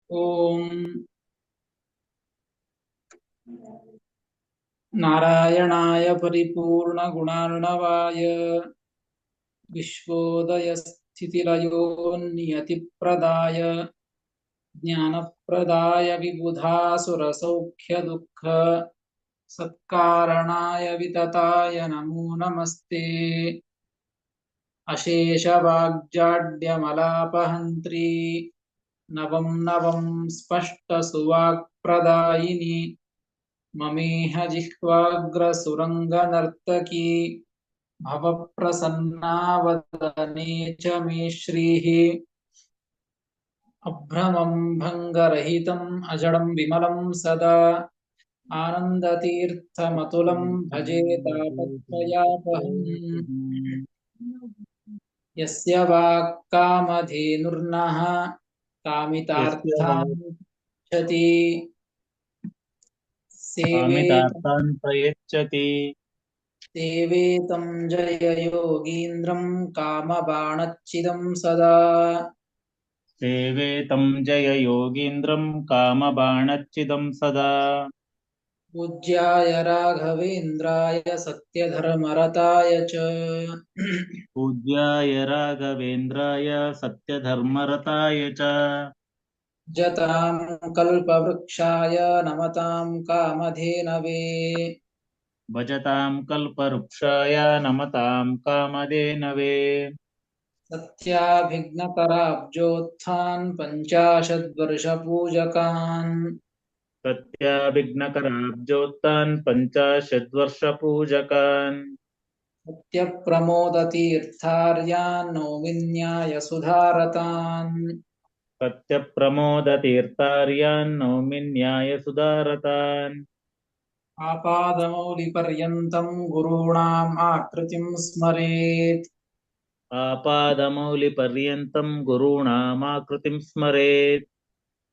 ಓಂ ನಾರಾಯಣಾಯ ಪರಿಪೂರ್ಣಗುಣಾರ್ಣವಾಯ ವಿಶ್ವೋದಯಸ್ಥಿತಿಲಯೋನ್ನಿಯತಿಪ್ರದಾಯ ಜ್ಞಾನಪ್ರದಾಯ ವಿಬುಧಾಸುರಸೌಖ್ಯದುಃಖ ಸತ್ಕಾರಣಾಯ ವಿತತಾಯ ನಮೋ ನಮಸ್ತೆ. ಅಶೇಷವಾಗ್ಜಾಡ್ಯಮಲಾಪಹಂತ್ರಿ ನವಂ ನವಂ ಸ್ಪಷ್ಟಸುವಾಕ್ಪ್ರದಾಯಿನಿ ಮಮೇಹ ಜಿಹ್ವಾಗ್ರಸುರಂಗನರ್ತಕೀ ಭವಪ್ರಸನ್ನಾವದನೆ ಚ ಮೇ ಶ್ರೀಃ. ಅಭ್ರಮಂ ಭಂಗರಹಿತಂ ಅಜಡಂ ವಿಮಲಂ ಸದಾ ಆನಂದತೀರ್ಥಮತುಲಂ ಭಜೆ ತಾಪತ್ರಯಾಪಹಂ. ಯಸ್ಯ ವಾಕ್ಕಾಮಧೇನುರ್ನಃ ಕಾಮಿತಾರ್ಥಾನ್ಯಚ್ಚತಿ ಕಾಮಿತಾರ್ಥಾನ್ ಪ್ರಯಚ್ಛತಿ ಸೇವೇತಂ ಜಯಯೋಗೀಂದ್ರಂ ಕಾಮಬಾಣಚ್ಛಿದಂ ಸದಾ. ಸೇವೇತಂ ಜಯ ಯೋಗೀಂದ್ರಂ ಕಾಮಬಾಣಚ್ಛಿದಂ ಸದಾ. ಪೂಜ್ಯಾಯ ರಾಘವೇಂದ್ರಾಯ ಸತ್ಯಧರ್ಮರತಾಯ ಚ ಪೂಜ್ಯಾಯ ರಾಘವೇಂದ್ರಾಯ ಸತ್ಯಧರ್ಮರತಾಯ ಚ ಜತಾಂ ಕಲ್ಪವೃಕ್ಷಾಯ ನಮತಾಂ ಕಾಮಧೇನವೇ. ಭಜತಾಂ ಕಲ್ಪವೃಕ್ಷಾಯ ನಮತಾಂ ಕಾಮಧೇನವೇ. ಸತ್ಯಾಭಿಘ್ನಕರಾಬ್ಜೋತ್ಥಾನ್ ಪಂಚಾಶದ್ವರ್ಷಪೂಜಕಾನ್ ಸತ್ಯಾಭಿಘ್ನಕರಾಬ್ಜೋತ್ಥಾನ್ ಪಂಚಾಶದ್ವರ್ಷಪೂಜಕಾನ್ ಸತ್ಯಪ್ರಮೋದತೀರ್ಥಾರ್ಯಾನ್ ನೌಮಿನ್ಯಾಯ ಸುಧಾರತಾನ್. ಸತ್ಯಪ್ರಮೋದತೀರ್ಥಾರ್ಯಾನ್ ನೌಮಿ ನ್ಯಾಯಸುಧಾರತಾನ್. ಆಪಾದಮೌಲಿಪರ್ಯಂತಂ ಗುರುಣಾಂ ಆಕೃತಿಂ ಸ್ಮರೇತ್. ಆಪಾದಮೌಲಿಪರ್ಯಂತಂ ಗುರುಣಾಮಾಕೃತಿಂ ಸ್ಮರೇತ್.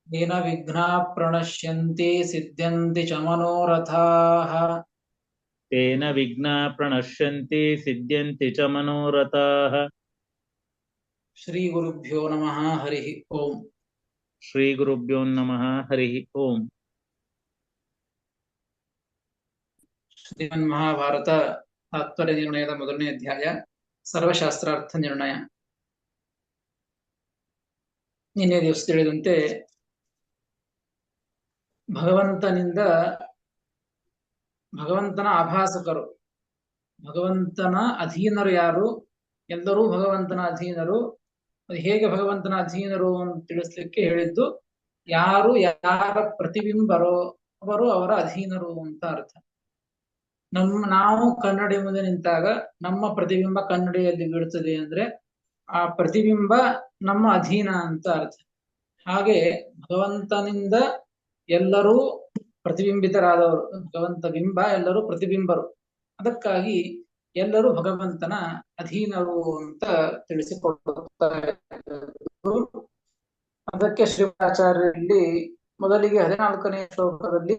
येन विघ्नाः प्रणश्यन्ति सिद्ध्यन्ति च मनोरथाः. ತೇನ ವಿಘ್ನಾ ಪ್ರಣಶ್ಯಂತಿ ಸಿದ್ಧ್ಯಂತಿ ಚ ಮನೋರಥಾಃ. ಶ್ರೀ ಗುರುಭ್ಯೋ ನಮಃ ಹರಿ ಓಂ. ಶ್ರೀ ಗುರುಭ್ಯೋ ನಮಃ ಹರಿ ಓಂ. ಶ್ರೀಮನ್ ಮಹಾಭಾರತ ತಾತ್ಪರ್ಯ ನಿರ್ಣಯದ ಮೊದಲನೇ ಅಧ್ಯಾಯ ಸರ್ವಶಾಸ್ತ್ರಾರ್ಥ ನಿರ್ಣಯ. ನಿನ್ನೆ ದಿವಸ ತಿಳಿದಂತೆ ಭಗವಂತನ ಆಭಾಸಕರು, ಭಗವಂತನ ಅಧೀನರು ಯಾರು? ಎಲ್ಲರೂ ಭಗವಂತನ ಅಧೀನರು. ಅದು ಹೇಗೆ ಭಗವಂತನ ಅಧೀನರು ಅಂತ ತಿಳಿಸ್ಲಿಕ್ಕೆ ಹೇಳಿದ್ದು, ಯಾರು ಯಾರ ಪ್ರತಿಬಿಂಬರೋ ಅವರು ಅವರ ಅಧೀನರು ಅಂತ ಅರ್ಥ. ನಾವು ಕನ್ನಡಿ ಮುಂದೆ ನಿಂತಾಗ ನಮ್ಮ ಪ್ರತಿಬಿಂಬ ಕನ್ನಡಿಯಲ್ಲಿ ಬೀಳ್ತದೆ ಅಂದ್ರೆ ಆ ಪ್ರತಿಬಿಂಬ ನಮ್ಮ ಅಧೀನ ಅಂತ ಅರ್ಥ. ಹಾಗೆ ಭಗವಂತನಿಂದ ಎಲ್ಲರೂ ಪ್ರತಿಬಿಂಬಿತರಾದವರು, ಭಗವಂತ ಬಿಂಬ, ಎಲ್ಲರೂ ಪ್ರತಿಬಿಂಬರು. ಅದಕ್ಕಾಗಿ ಎಲ್ಲರೂ ಭಗವಂತನ ಅಧೀನರು ಅಂತ ತಿಳಿಸಿಕೊಡುತ್ತಾರೆ. ಅದಕ್ಕೆ ಶ್ರೀಮದಾಚಾರ್ಯರಲ್ಲಿ ಮೊದಲಿಗೆ 14ನೇ ಶ್ಲೋಕದಲ್ಲಿ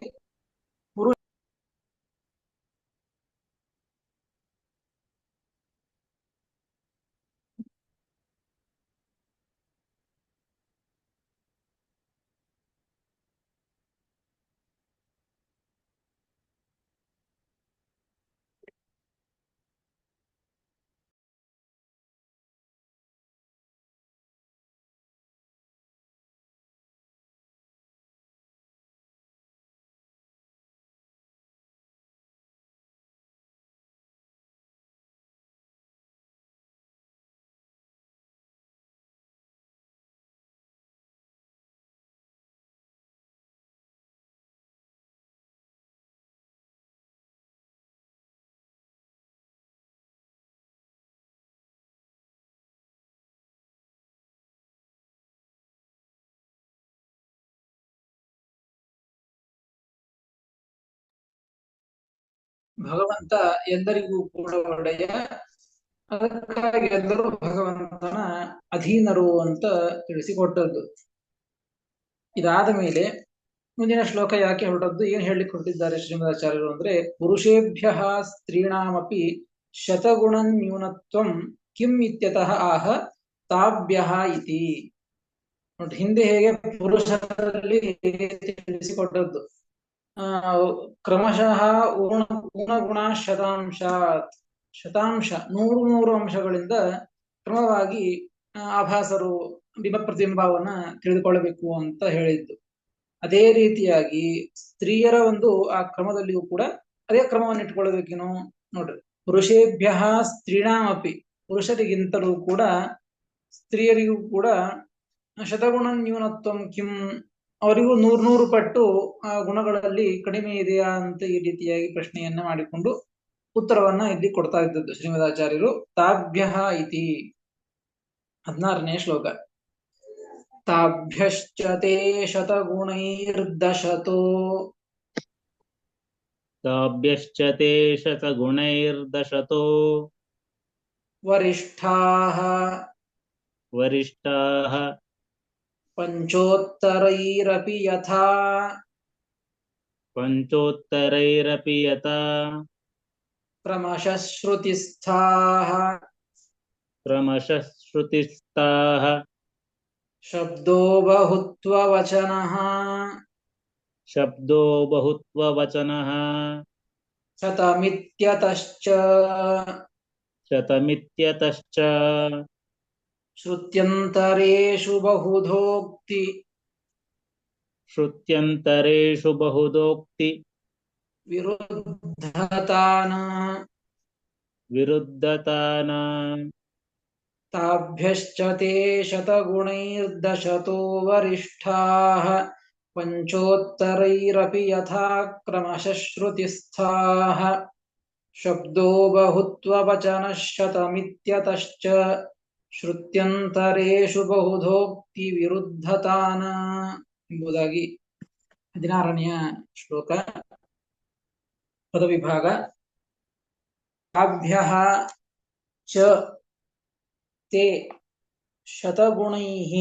ಭಗವಂತ ಎಲ್ಲರಿಗೂ ಕೂಡ ಒಡೆಯ, ಅದಕ್ಕಾಗಿ ಎಲ್ಲರೂ ಭಗವಂತನ ಅಧೀನರು ಅಂತ ತಿಳಿಸಿಕೊಟ್ಟದ್ದು. ಇದಾದ ಮೇಲೆ ಮುಂದಿನ ಶ್ಲೋಕ ಯಾಕೆ ಹೊರಟದ್ದು, ಏನ್ ಹೇಳಲಿಕ್ಕೆ ಹೊರಟಿದ್ದಾರೆ ಶ್ರೀಮದಾಚಾರ್ಯರು ಅಂದ್ರೆ, ಪುರುಷೇಭ್ಯ ಸ್ತ್ರೀಣಾಮಪಿ ಶತಗುಣ ನ್ಯೂನತ್ವಂ ಕಿಂ ಇತ್ಯತಃ ಆಹ ತಾಭ್ಯ ಇತಿ. ನೋಡಿ, ಹಿಂದೆ ಹೇಗೆ ಪುರುಷರಲ್ಲಿ ತಿಳಿಸಿಕೊಟ್ಟದ್ದು ಕ್ರಮಶಃ ಗುಣ ಶತಾಂಶಾತ್, ಶತಾಂಶ 100 ಅಂಶಗಳಿಂದ ಕ್ರಮವಾಗಿ ಆಭಾಸರು ಬಿಂಬ ಪ್ರತಿಬಿಂಬವನ್ನ ತಿಳಿದುಕೊಳ್ಳಬೇಕು ಅಂತ ಹೇಳಿದ್ದು. ಅದೇ ರೀತಿಯಾಗಿ ಸ್ತ್ರೀಯರ ಒಂದು ಆ ಕ್ರಮದಲ್ಲಿಯೂ ಕೂಡ ಅದೇ ಕ್ರಮವನ್ನು ಇಟ್ಕೊಳ್ಬೇಕೇನು ನೋಡ್ರಿ. ಪುರುಷೇಭ್ಯ ಸ್ತ್ರೀಣಾಮಪಿ, ಪುರುಷರಿಗಿಂತಲೂ ಕೂಡ ಸ್ತ್ರೀಯರಿಗೂ ಕೂಡ ಶತಗುಣ ನ್ಯೂನತ್ವಂ ಕಿಂ, ಅವರಿಗೂ 100 ಪಟ್ಟು ಆ ಗುಣಗಳಲ್ಲಿ ಕಡಿಮೆ ಇದೆಯಾ ಅಂತ ಈ ರೀತಿಯಾಗಿ ಪ್ರಶ್ನೆಯನ್ನ ಮಾಡಿಕೊಂಡು ಉತ್ತರವನ್ನ ಇಲ್ಲಿ ಕೊಡ್ತಾ ಇದ್ದದ್ದು ಶ್ರೀಮದಾಚಾರ್ಯರು. ತಾಭ್ಯ ಇತಿ 16ನೇ ಶ್ಲೋಕ. ತಾಭ್ಯಶ್ಚ ತೇ ಶತಗುಣೈರ್ದಶತೋ, ತಾಭ್ಯಶ್ಚ ತೇ ಶತಗುಣೈರ್ದಶತೋ ವರಿಷ್ಠಾಃ ವರಿಷ್ಠಾಃ ಪಂಚೋತ್ತರೈರಪಿ ಯಥಾ ಪಂಚೋತ್ತರೈರಪಿ ಯಥಾ ಕ್ರಮಶಃ ಶ್ರುತಿಸ್ಥಾಃ ಕ್ರಮಶಃ ಶ್ರುತಿಸ್ಥಾಃ ಶಬ್ದೋ ಬಹುತ್ವವಚನಃ ಶಬ್ದೋ ಬಹುತ್ವವಚನಃ ಶತಮಿತ್ಯತಶ್ಚ ಶತಮಿತ್ಯತಶ್ಚ ಶ್ರುತ್ಯಂತರೇಷು ಬಹುಧೋಕ್ತಿ ಶ್ರುತ್ಯಂತರೇಷು ಬಹುಧೋಕ್ತಿ ವಿರುದ್ಧತಾನ ವಿರುದ್ಧತಾನ ತಾಭ್ಯಶ್ಚ ತೇ ಶತಗುಣೈರ್ದಶತೋ ವರಿಷ್ಠಾಃ ಪಂಚೋತ್ತರೈರಪಿ ಯಥಾ ಕ್ರಮಶಃ ಶ್ರುತಿಸ್ಥಾಃ ಶಬ್ದೋ ಬಹುತ್ವವಚನಃ ಶತಮಿತ್ಯತಶ್ಚ ಶ್ರುತ್ಯಂತರೇಷು ಬಹುಧೋಕ್ತಿ ವಿರುದ್ಧತಾನ ಎಂಬುದಾಗಿ 16ನೆಯ ಶ್ಲೋಕ ಪದವಿಭಾಗ. ತಾಭ್ಯಃ ಚ ತೇ ಶತಗುಣೈಃ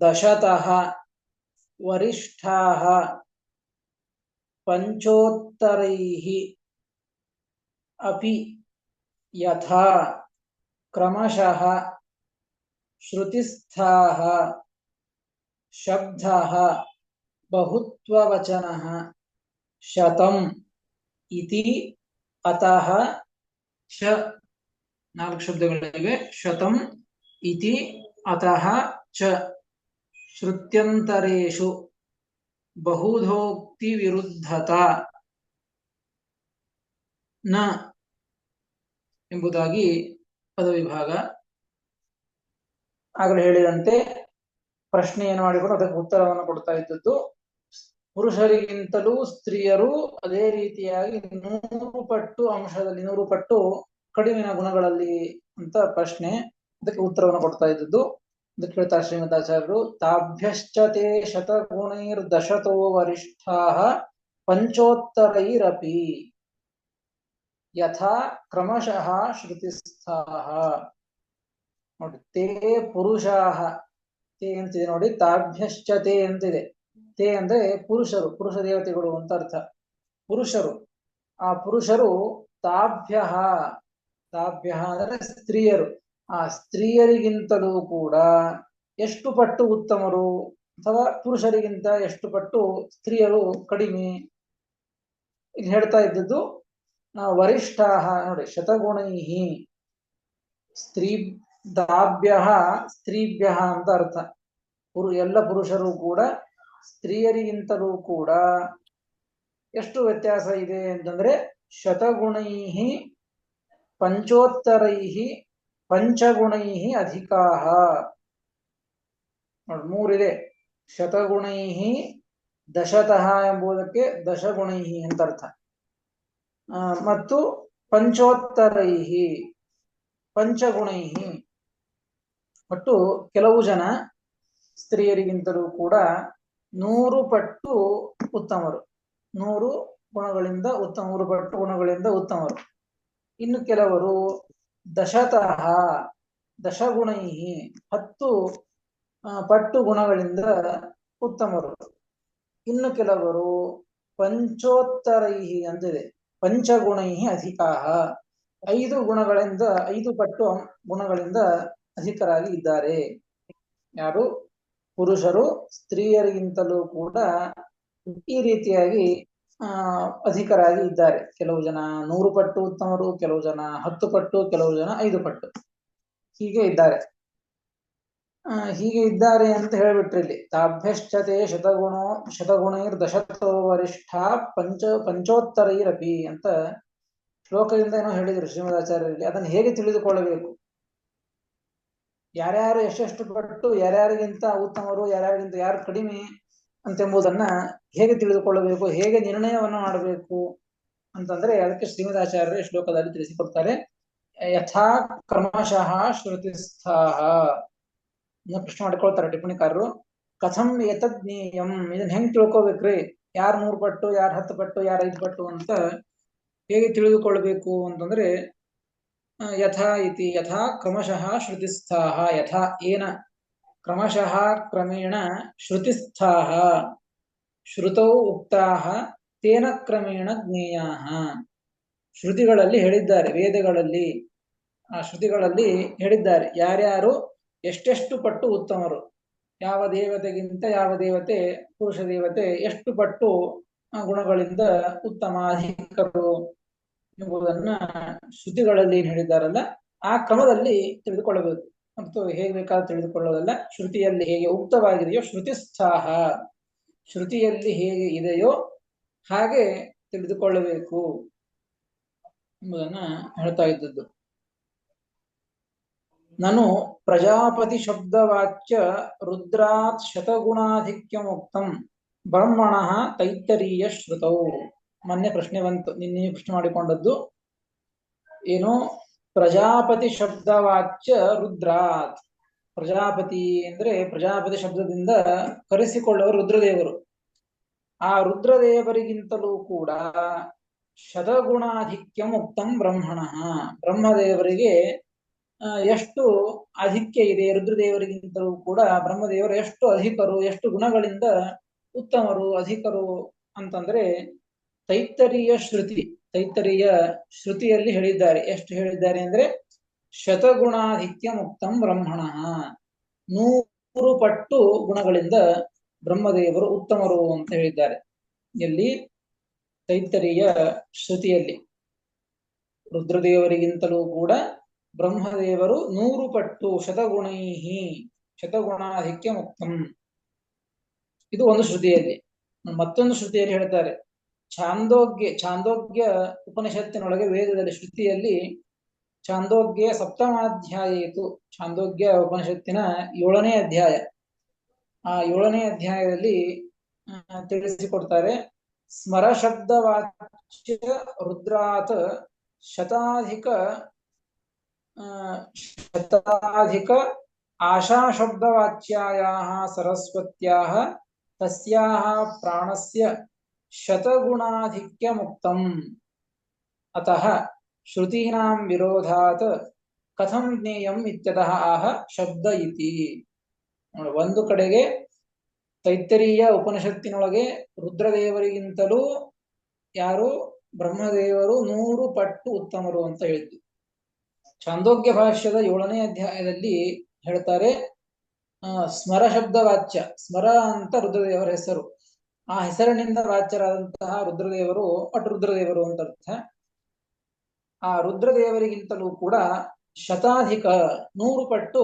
ದಶತಃ ವರಿಷ್ಠಾಃ ಪಂಚೋತ್ತರೈಃ ಅಪಿ ಯಥಾ ಕ್ರಮಶಃ ಶ್ರುತಿಸ್ಥಾಃ ಶಬ್ದಃ ಬಹುತ್ವವಚನಃ ಶತಂ ಇತಿ ಅತಃ ಚ, 4 ಶಬ್ದಗಳಿವೆ. ಶತಂ ಇತಿ ಅತಃ ಚ ಶ್ರುತ್ಯಂತರೇಷು ಬಹುಧೋಕ್ತಿ ವಿರುದ್ಧತಾ ನ ಎಂಬುದಾಗಿ ಪದವಿಭಾಗ. ಆಗಲೇ ಹೇಳಿದಂತೆ ಪ್ರಶ್ನೆಯನ್ನು ಮಾಡಿಕೊಂಡು ಅದಕ್ಕೆ ಉತ್ತರವನ್ನು ಕೊಡ್ತಾ ಇದ್ದದ್ದು. ಪುರುಷರಿಗಿಂತಲೂ ಸ್ತ್ರೀಯರು ಅದೇ ರೀತಿಯಾಗಿ 100 ಪಟ್ಟು ಅಂಶದಲ್ಲಿ 100 ಪಟ್ಟು ಕಡಿಮೆನ ಗುಣಗಳಲ್ಲಿ ಅಂತ ಪ್ರಶ್ನೆ, ಅದಕ್ಕೆ ಉತ್ತರವನ್ನು ಕೊಡ್ತಾ ಇದ್ದದ್ದು. ಅದಕ್ಕೆ ಹೇಳ್ತಾರೆ ಶ್ರೀಮದಾಚಾರ್ಯರು, ತಾಭ್ಯಶ್ಚ ತೇ ಶತಗುಣೈರ್ದಶತೋ ವರಿಷ್ಠಾಃ ಪಂಚೋತ್ತರೈರಪಿ ಯಥಾ ಕ್ರಮಶಃ ಶ್ರುತಿಸ್ಥಾಃ. ನೋಡಿ, ತೇ ಪುರುಷಾಃ, ತೇ ಅಂತಿದೆ ನೋಡಿ, ತಾಭ್ಯಶ್ಚ ತೇ ಅಂತಿದೆ. ತೇ ಅಂದ್ರೆ ಪುರುಷರು, ಪುರುಷ ದೇವತೆಗಳು ಅಂತ ಅರ್ಥ. ಪುರುಷರು, ಆ ಪುರುಷರು ತಾಭ್ಯ, ತಾಭ್ಯ ಅಂದ್ರೆ ಸ್ತ್ರೀಯರು, ಆ ಸ್ತ್ರೀಯರಿಗಿಂತಲೂ ಕೂಡ ಎಷ್ಟು ಪಟ್ಟು ಉತ್ತಮರು, ಅಥವಾ ಪುರುಷರಿಗಿಂತ ಎಷ್ಟು ಪಟ್ಟು ಸ್ತ್ರೀಯರು ಕಡಿಮೆ. ಇಲ್ಲಿ ಹೇಳ್ತಾ ಇದ್ದದ್ದು ವರಿಷ್ಠಾಃ ನೋಡಿ, ಶತಗುಣೈಃ ಸ್ತ್ರೀ ತಾಭ್ಯ ಸ್ತ್ರೀಭ್ಯ ಅಂತ ಅರ್ಥ. ಎಲ್ಲ ಪುರುಷರು ಕೂಡ ಸ್ತ್ರೀಯರಿಗಿಂತಲೂ ಕೂಡ ಎಷ್ಟು ವ್ಯತ್ಯಾಸ ಇದೆ ಅಂತಂದ್ರೆ ಶತಗುಣೈಃ ಪಂಚೋತ್ತರೈಃ ಪಂಚಗುಣೈಃ ಅಧಿಕಾಃ. ನೋಡಿ, 3 ಇದೆ. ಶತಗುಣೈಃ ದಶತಃ ಎಂಬುದಕ್ಕೆ ದಶಗುಣೈಃ ಅಂತ ಅರ್ಥ. ಮತ್ತು ಪಂಚೋತ್ತರೈಃ ಪಂಚಗುಣೈಃ. ಒಟ್ಟು ಕೆಲವು ಜನ ಸ್ತ್ರೀಯರಿಗಿಂತಲೂ ಕೂಡ 100 ಪಟ್ಟು ಉತ್ತಮರು, 100 ಗುಣಗಳಿಂದ ಉತ್ತಮ, 100 ಪಟ್ಟು ಗುಣಗಳಿಂದ ಉತ್ತಮರು. ಇನ್ನು ಕೆಲವರು ದಶತಃ ದಶಗುಣೈಃ 10 ಪಟ್ಟು ಗುಣಗಳಿಂದ ಉತ್ತಮರು. ಇನ್ನು ಕೆಲವರು ಪಂಚೋತ್ತರೈಃ ಅಂತಿದೆ, ಪಂಚಗುಣೈಃ ಅಧಿಕಾಃ 5 ಗುಣಗಳಿಂದ 5 ಪಟ್ಟು ಗುಣಗಳಿಂದ ಅಧಿಕರಾಗಿ ಇದ್ದಾರೆ. ಯಾರು? ಪುರುಷರು ಸ್ತ್ರೀಯರಿಗಿಂತಲೂ ಕೂಡ ಈ ರೀತಿಯಾಗಿ ಅಧಿಕರಾಗಿ ಇದ್ದಾರೆ. ಕೆಲವು ಜನ 100 ಪಟ್ಟು ಉತ್ತಮರು, ಕೆಲವು ಜನ 10 ಪಟ್ಟು, ಕೆಲವು ಜನ 5 ಪಟ್ಟು, ಹೀಗೆ ಇದ್ದಾರೆ. ಹೀಗೆ ಇದ್ದಾರೆ ಅಂತ ಹೇಳ್ಬಿಟ್ರಿ ಇಲ್ಲಿ. ತಾಭ್ಯಶ್ಚತೆ ಶತಗುಣೈರ್ದಶತೋ ವರಿಷ್ಠ ಪಂಚೋತ್ತರೈರಪಿ ಅಂತ ಶ್ಲೋಕದಿಂದ ಏನೋ ಹೇಳಿದ್ರು ಶ್ರೀಮದಾಚಾರ್ಯರಲ್ಲಿ. ಅದನ್ನು ಹೇಗೆ ತಿಳಿದುಕೊಳ್ಳಬೇಕು, ಯಾರ್ಯಾರು ಎಷ್ಟೆಷ್ಟು ಪಟ್ಟು ಯಾರ್ಯಾರಿಗಿಂತ ಉತ್ತಮರು, ಯಾರ್ಯಾರಿಗಿಂತ ಯಾರು ಕಡಿಮೆ ಅಂತೆಂಬುದನ್ನ ಹೇಗೆ ತಿಳಿದುಕೊಳ್ಳಬೇಕು, ಹೇಗೆ ನಿರ್ಣಯವನ್ನು ಮಾಡಬೇಕು ಅಂತಂದ್ರೆ ಅದಕ್ಕೆ ಶ್ರೀಮದಾಚಾರ್ಯರು ಶ್ಲೋಕದಲ್ಲಿ ತಿಳಿಸಿಕೊಡ್ತಾರೆ. ಯಥಾ ಕ್ರಮಶಃ ಶ್ರುತಿಸ್ಥಾಹ ಪ್ರಶ್ನೆ ಮಾಡಿಕೊಳ್ತಾರೆ ಟಿಪ್ಪಣಿಕಾರರು. ಕಥಂ ಏತದ್ ಜ್ಞೇಯಂ, ಇದನ್ನ ಹೆಂಗ್ ತಿಳ್ಕೊಬೇಕ್ರಿ, ಯಾರು 100 ಪಟ್ಟು, ಯಾರು 10 ಪಟ್ಟು, ಯಾರು 5 ಪಟ್ಟು ಅಂತ ಹೇಗೆ ತಿಳಿದುಕೊಳ್ಬೇಕು ಅಂತಂದ್ರೆ ಯಥಾ ಇತಿ ಯಥಾ ಕ್ರಮಶಃ ಶ್ರುತಿಸ್ಥಾಹ, ಯಥಾ ಏನ ಕ್ರಮಶಃ ಕ್ರಮೇಣ ಶ್ರುತಿಸ್ಥಾಹ ಶ್ರುತೌ ಉಕ್ತಾಹ ತೇನ ಕ್ರಮೇಣ ಜ್ಞೇಯಾಃ. ಶ್ರುತಿಗಳಲ್ಲಿ ಹೇಳಿದ್ದಾರೆ, ವೇದಗಳಲ್ಲಿ ಆ ಶ್ರುತಿಗಳಲ್ಲಿ ಹೇಳಿದ್ದಾರೆ ಯಾರ್ಯಾರು ಎಷ್ಟೆಷ್ಟು ಪಟ್ಟು ಉತ್ತಮರು, ಯಾವ ದೇವತೆಗಿಂತ ಯಾವ ದೇವತೆ, ಪುರುಷ ದೇವತೆ ಎಷ್ಟು ಪಟ್ಟು ಗುಣಗಳಿಂದ ಉತ್ತಮ ಅಧಿಕರು ಎಂಬುದನ್ನ ಶ್ರುತಿಗಳಲ್ಲಿ ಹೇಳಿದ್ದಾರಲ್ಲ, ಆ ಕ್ರಮದಲ್ಲಿ ತಿಳಿದುಕೊಳ್ಳಬೇಕು. ಮತ್ತು ಹೇಗೆ ಬೇಕಾದ್ರೂ ತಿಳಿದುಕೊಳ್ಳೋದಲ್ಲ, ಶ್ರುತಿಯಲ್ಲಿ ಹೇಗೆ ಉಕ್ತವಾಗಿದೆಯೋ ಶ್ರುತಿಸ್ಥಾಹ, ಶ್ರುತಿಯಲ್ಲಿ ಹೇಗೆ ಇದೆಯೋ ಹಾಗೆ ತಿಳಿದುಕೊಳ್ಳಬೇಕು ಎಂಬುದನ್ನ ಹೇಳ್ತಾ ಇದ್ದದ್ದು. ನನು ಪ್ರಜಾಪತಿ ಶಬ್ದವಾಚ್ಯ ರುದ್ರಾತ್ ಶತಗುಣಾಧಿಕ್ಯ ಮುಕ್ತಂ ಬ್ರಹ್ಮಣಃ ತೈತ್ತರೀಯ ಶ್ರುತೌ. ಮೊನ್ನೆ ಪ್ರಶ್ನೆ ಬಂತು, ನಿನ್ನೆ ಪ್ರಶ್ನೆ ಮಾಡಿಕೊಂಡದ್ದು ಏನು, ಪ್ರಜಾಪತಿ ಶಬ್ದವಾಚ್ಯ ರುದ್ರಾತ್. ಪ್ರಜಾಪತಿ ಅಂದ್ರೆ ಪ್ರಜಾಪತಿ ಶಬ್ದದಿಂದ ಕರೆಸಿಕೊಳ್ಳುವ ರುದ್ರದೇವರು. ಆ ರುದ್ರದೇವರಿಗಿಂತಲೂ ಕೂಡ ಶತಗುಣಾಧಿಕ್ಯ ಮುಕ್ತಂ ಬ್ರಹ್ಮಣಃ, ಬ್ರಹ್ಮದೇವರಿಗೆ ಎಷ್ಟು ಅಧಿಕ್ಯ ಇದೆ, ರುದ್ರದೇವರಿಗಿಂತಲೂ ಕೂಡ ಬ್ರಹ್ಮದೇವರು ಎಷ್ಟು ಅಧಿಕರು, ಎಷ್ಟು ಗುಣಗಳಿಂದ ಉತ್ತಮರು ಅಧಿಕರು ಅಂತಂದ್ರೆ ತೈತ್ತರೀಯ ಶ್ರುತಿ, ತೈತ್ತರೀಯ ಶ್ರುತಿಯಲ್ಲಿ ಹೇಳಿದ್ದಾರೆ. ಎಷ್ಟು ಹೇಳಿದ್ದಾರೆ ಅಂದ್ರೆ ಶತಗುಣಾಧಿಕ್ಯ ಮುಕ್ತಂ ಬ್ರಹ್ಮಣಃ, 100 ಪಟ್ಟು ಗುಣಗಳಿಂದ ಬ್ರಹ್ಮದೇವರು ಉತ್ತಮರು ಅಂತ ಹೇಳಿದ್ದಾರೆ. ಎಲ್ಲಿ? ತೈತ್ತರೀಯ ಶ್ರುತಿಯಲ್ಲಿ. ರುದ್ರದೇವರಿಗಿಂತಲೂ ಕೂಡ ಬ್ರಹ್ಮದೇವರು 100 ಪಟ್ಟು ಶತಗುಣೈಹಿ ಶತಗುಣಾಧಿಕ್ಯ ಮುಕ್ತಂ. ಇದು ಒಂದು ಶ್ರುತಿಯಲ್ಲಿ. ಮತ್ತೊಂದು ಶ್ರುತಿಯಲ್ಲಿ ಹೇಳ್ತಾರೆ, ಛಾಂದೋಗ್ಯ ಉಪನಿಷತ್ತಿನೊಳಗೆ ವೇದದಲ್ಲಿ ಶ್ರುತಿಯಲ್ಲಿ ಛಾಂದೋಗ್ಯ ಸಪ್ತಮಾಧ್ಯಾಯಿತು, ಛಾಂದೋಗ್ಯ ಉಪನಿಷತ್ತಿನ 7ನೇ ಅಧ್ಯಾಯ, ಆ 7ನೇ ಅಧ್ಯಾಯದಲ್ಲಿ ತಿಳಿಸಿಕೊಡ್ತಾರೆ. ಸ್ಮರ ಶಬ್ದವಾಚ್ಯ ರುದ್ರಾತ್ ಶತಾಧಿಕ ಆಶಾ ಶಬ್ದವಾಚ್ಯಾಯಾಃ ಸರಸ್ವತ್ಯಾಃ ತಸ್ಯಾಃ ಪ್ರಾಣಸ್ಯ ಶತಗುಣಾಧಿಕ್ಯ ಮುಕ್ತಂ ಅತಃ ಶ್ರುತೀನಾಂ ವಿರೋಧಾತ್ ಕಥಂ ಜ್ಞೇಯಂ ಇತ್ಯತಃ ಆಹ ಶಬ್ದ ಇತಿ. ಒಂದು ಕಡೆಗೆ ತೈತ್ತರೀಯ ಉಪನಿಷತ್ತಿನೊಳಗೆ ರುದ್ರದೇವರಿಗಿಂತಲೂ ಯಾರು ಬ್ರಹ್ಮದೇವರು 100 ಪಟ್ಟು ಉತ್ತಮರು ಅಂತ ಹೇಳಿದ್ದು. ಛಾಂದೋಗ್ಯ ಭಾಷ್ಯದ 7ನೇ ಅಧ್ಯಾಯದಲ್ಲಿ ಹೇಳ್ತಾರೆ, ಸ್ಮರ ಶಬ್ದ ವಾಚ್ಯ, ಸ್ಮರ ಅಂತ ರುದ್ರದೇವರ ಹೆಸರು, ಆ ಹೆಸರಿನಿಂದ ವಾಚ್ಯರಾದಂತಹ ರುದ್ರದೇವರು ಪಟ್ಟು ರುದ್ರದೇವರು ಅಂತ ಅರ್ಥ. ಆ ರುದ್ರದೇವರಿಗಿಂತಲೂ ಕೂಡ ಶತಾಧಿಕ 100 ಪಟ್ಟು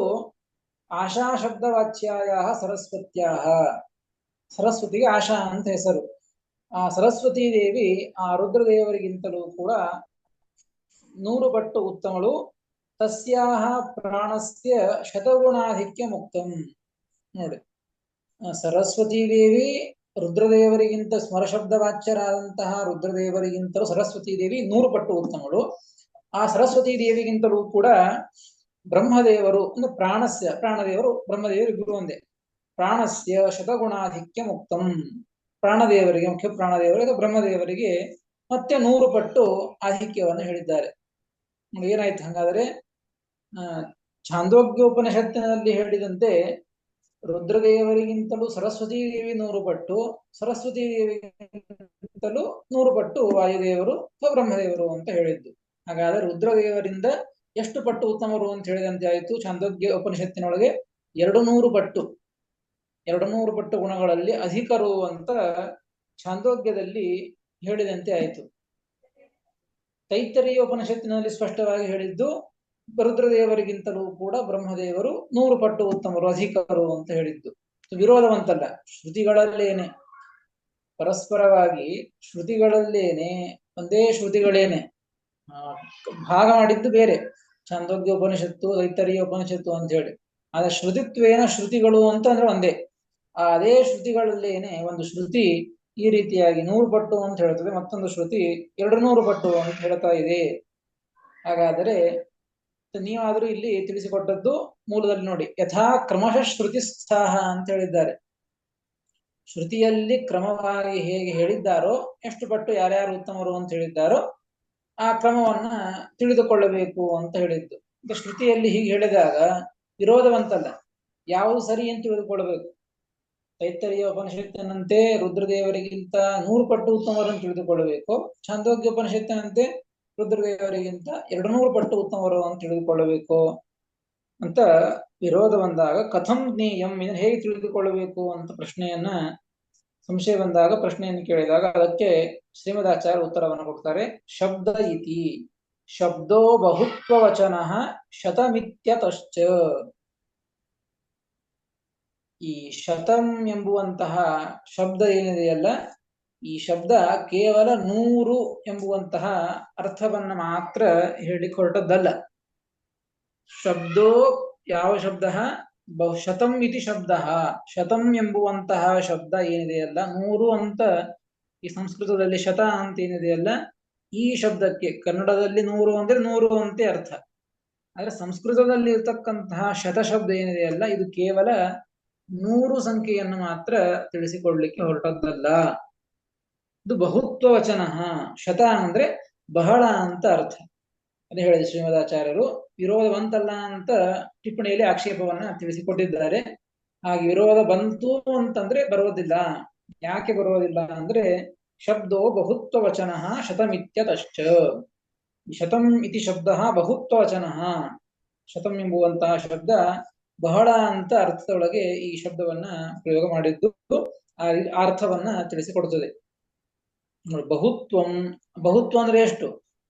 ಆಶಾ ಶಬ್ದ ವಾಚ್ಯಾಯ ಸರಸ್ವತ್ಯಾಹ, ಸರಸ್ವತಿಗೆ ಆಶಾ ಅಂತ ಹೆಸರು. ಆ ಸರಸ್ವತೀ ದೇವಿ ಆ ರುದ್ರದೇವರಿಗಿಂತಲೂ ಕೂಡ 100 ಪಟ್ಟು ಉತ್ತಮಳು. ತಸ್ಯಾಹ ಪ್ರಾಣಸ್ಯ ಶತಗುಣಾಧಿಕ್ಯ ಮುಕ್ತಂ. ನೋಡಿ, ಸರಸ್ವತೀ ದೇವಿ ರುದ್ರದೇವರಿಗಿಂತ ಸ್ಮರಶಬ್ದ ವಾಚ್ಯರಾದಂತಹ ರುದ್ರದೇವರಿಗಿಂತಲೂ ಸರಸ್ವತೀ ದೇವಿ 100 ಪಟ್ಟು ಉತ್ತಮಳು. ಆ ಸರಸ್ವತೀ ದೇವಿಗಿಂತಲೂ ಕೂಡ ಬ್ರಹ್ಮದೇವರು ಅಂದ್ರೆ ಪ್ರಾಣದೇವರು ಬ್ರಹ್ಮದೇವರು ಇಬ್ಬರು ಒಂದೇ. ಪ್ರಾಣಸ್ಯ ಶತಗುಣಾಧಿಕ್ಯ ಮುಕ್ತಂ, ಪ್ರಾಣದೇವರಿಗೆ, ಮುಖ್ಯ ಪ್ರಾಣದೇವರಿಗೆ ಬ್ರಹ್ಮದೇವರಿಗೆ ಮತ್ತೆ 100 ಪಟ್ಟು ಆಧಿಕ್ಯವನ್ನು ಹೇಳಿದ್ದಾರೆ. ಏನಾಯ್ತು ಹಾಗಾದ್ರೆ, ಛಾಂದೋಗ್ಯೋಪನಿಷತ್ತಿನಲ್ಲಿ ಹೇಳಿದಂತೆ ರುದ್ರದೇವರಿಗಿಂತಲೂ ಸರಸ್ವತೀ ದೇವಿ 100 ಪಟ್ಟು, ಸರಸ್ವತೀ ದೇವಿಗಿಂತಲೂ 100 ಪಟ್ಟು ವಾಯುದೇವರು ಅಥವಾ ಬ್ರಹ್ಮದೇವರು ಅಂತ ಹೇಳಿದ್ದು. ಹಾಗಾದ್ರೆ ರುದ್ರದೇವರಿಂದ ಎಷ್ಟು ಪಟ್ಟು ಉತ್ತಮರು ಅಂತ ಹೇಳಿದಂತೆ ಆಯಿತು. ಛಾಂದೋಗ್ಯ ಉಪನಿಷತ್ತಿನೊಳಗೆ 200 ಪಟ್ಟು, 200 ಪಟ್ಟು ಗುಣಗಳಲ್ಲಿ ಅಧಿಕರು ಅಂತ ಛಾಂದೋಗ್ಯದಲ್ಲಿ ಹೇಳಿದಂತೆ ಆಯಿತು. ತೈತ್ತರೀಯ ಉಪನಿಷತ್ತಿನಲ್ಲಿ ಸ್ಪಷ್ಟವಾಗಿ ಹೇಳಿದ್ದು ರುದ್ರದೇವರಿಗಿಂತಲೂ ಕೂಡ ಬ್ರಹ್ಮದೇವರು 100 ಪಟ್ಟು ಉತ್ತಮರು, ಅಧಿಕರು ಅಂತ ಹೇಳಿದ್ದು. ವಿರೋಧವಂತಲ್ಲ, ಶ್ರುತಿಗಳಲ್ಲೇನೆ ಪರಸ್ಪರವಾಗಿ ಶ್ರುತಿಗಳಲ್ಲೇನೆ ಒಂದೇ ಶ್ರುತಿಗಳೇನೆ ಭಾಗ ಮಾಡಿದ್ದು ಬೇರೆ, ಛಾಂದೋಗ್ಯ ಉಪನಿಷತ್ತು ತೈತ್ತರೀಯ ಉಪನಿಷತ್ತು ಅಂತ ಹೇಳಿ. ಆದ್ರೆ ಶ್ರುತಿತ್ವೇನ ಶ್ರುತಿಗಳು ಅಂತ ಅಂದ್ರೆ ಒಂದೇ. ಅದೇ ಶ್ರುತಿಗಳಲ್ಲೇನೆ ಒಂದು ಶ್ರುತಿ ಈ ರೀತಿಯಾಗಿ 100 ಪಟ್ಟು ಅಂತ ಹೇಳ್ತದೆ, ಮತ್ತೊಂದು ಶ್ರುತಿ 200 ಪಟ್ಟು ಅಂತ ಹೇಳ್ತಾ ಇದೆ. ಹಾಗಾದರೆ ನೀವಾದ್ರೂ ಇಲ್ಲಿ ತಿಳಿಸಿಕೊಟ್ಟದ್ದು ಮೂಲದಲ್ಲಿ ನೋಡಿ, ಯಥಾ ಕ್ರಮಶಃ ಶ್ರುತಿ ಸ್ಥಾಹ ಅಂತ ಹೇಳಿದ್ದಾರೆ. ಶ್ರುತಿಯಲ್ಲಿ ಕ್ರಮವಾಗಿ ಹೇಗೆ ಹೇಳಿದ್ದಾರೋ, ಎಷ್ಟು ಪಟ್ಟು ಯಾರ್ಯಾರು ಉತ್ತಮರು ಅಂತ ಹೇಳಿದ್ದಾರೋ ಆ ಕ್ರಮವನ್ನ ತಿಳಿದುಕೊಳ್ಳಬೇಕು ಅಂತ ಹೇಳಿದ್ದು. ಶ್ರುತಿಯಲ್ಲಿ ಹೀಗೆ ಹೇಳಿದಾಗ ವಿರೋಧವಂತಲ್ಲ, ಯಾವುದು ಸರಿ ಅಂತ ತಿಳಿದುಕೊಳ್ಳಬೇಕು. ತೈತ್ತರೀಯ ಉಪನಿಷತ್ತಿನಂತೆ ರುದ್ರದೇವರಿಗಿಂತ 100 ಪಟ್ಟು ಉತ್ತಮರನ್ನು ತಿಳಿದುಕೊಳ್ಳಬೇಕು, ಛಾಂದೋಗ್ಯ ಉಪನಿಷತ್ತಿನಂತೆ ರುದ್ರದೇವರಿಗಿಂತ 200 ಪಟ್ಟು ಉತ್ತಮರು ಅಂತ ತಿಳಿದುಕೊಳ್ಳಬೇಕು ಅಂತ ವಿರೋಧ ಬಂದಾಗ ಕಥಂ ಜ್ಞೇಯಂ, ಇದನ್ನು ಹೇಗೆ ತಿಳಿದುಕೊಳ್ಳಬೇಕು ಅಂತ ಪ್ರಶ್ನೆಯನ್ನ ಸಂಶಯ ಬಂದಾಗ ಪ್ರಶ್ನೆಯನ್ನು ಕೇಳಿದಾಗ ಅದಕ್ಕೆ ಶ್ರೀಮದಾಚಾರ್ಯ ಉತ್ತರವನ್ನು ಕೊಡ್ತಾರೆ. ಶಬ್ದ ಇತಿ ಶಬ್ದೋ ಬಹುತ್ವ ವಚನ ಶತಮಿತ್ಯತಶ್ಚ. ಈ ಶತಂ ಎಂಬುವಂತಹ ಶಬ್ದ ಏನಿದೆಯಲ್ಲ, ಈ ಶಬ್ದ ಕೇವಲ 100 ಎಂಬುವಂತಹ ಅರ್ಥವನ್ನ ಮಾತ್ರ ಹೇಳಿ ಹೊರಟದ್ದಲ್ಲ. ಶಬ್ದೋ ಯಾವ ಶಬ್ದ ಶತಂ ಇತಿ ಶಬ್ದ, ಶತಂ ಎಂಬುವಂತಹ ಶಬ್ದ ಏನಿದೆಯಲ್ಲ, 100 ಅಂತ ಈ ಸಂಸ್ಕೃತದಲ್ಲಿ ಶತ ಅಂತ ಏನಿದೆಯಲ್ಲ, ಈ ಶಬ್ದಕ್ಕೆ ಕನ್ನಡದಲ್ಲಿ 100 ಅಂದ್ರೆ 100 ಅಂತೆ ಅರ್ಥ. ಆದ್ರೆ ಸಂಸ್ಕೃತದಲ್ಲಿ ಇರ್ತಕ್ಕಂತಹ ಶತಶಬ್ದ ಏನಿದೆಯಲ್ಲ, ಇದು ಕೇವಲ 100 ಸಂಖ್ಯೆಯನ್ನು ಮಾತ್ರ ತಿಳಿಸಿಕೊಡ್ಲಿಕ್ಕೆ ಹೊರಟದ್ದಲ್ಲ. ಇದು ಬಹುತ್ವ ವಚನ. ಶತ ಅಂದ್ರೆ ಬಹಳ ಅಂತ ಅರ್ಥ. ಅದೇ ಹೇಳಿದ ಶ್ರೀಮದಾಚಾರ್ಯರು ವಿರೋಧವಂತಲ್ಲ ಅಂತ ಟಿಪ್ಪಣಿಯಲ್ಲಿ ಆಕ್ಷೇಪವನ್ನ ತಿಳಿಸಿಕೊಟ್ಟಿದ್ದಾರೆ. ಹಾಗೆ ವಿರೋಧ ಬಂತು ಅಂತಂದ್ರೆ ಬರೋದಿಲ್ಲ. ಯಾಕೆ ಬರೋದಿಲ್ಲ ಅಂದ್ರೆ ಶಬ್ದೋ ಬಹುತ್ವ ವಚನ ಶತಮಿತ್ಯತಶ್ಚ. ಶತಂ ಇತಿ ಶಬ್ದ ಬಹುತ್ವ ವಚನ. ಶತಂ ಎಂಬುವಂತಹ ಶಬ್ದ ಬಹಳ ಅಂತ ಅರ್ಥದೊಳಗೆ ಈ ಶಬ್ದವನ್ನ ಪ್ರಯೋಗ ಮಾಡಿದ್ದು ಆ ಅರ್ಥವನ್ನ ತಿಳಿಸಿಕೊಡುತ್ತದೆ. ಬಹುತ್ವಂ, ಬಹುತ್ವ ಅಂದ್ರೆ ಎಷ್ಟು?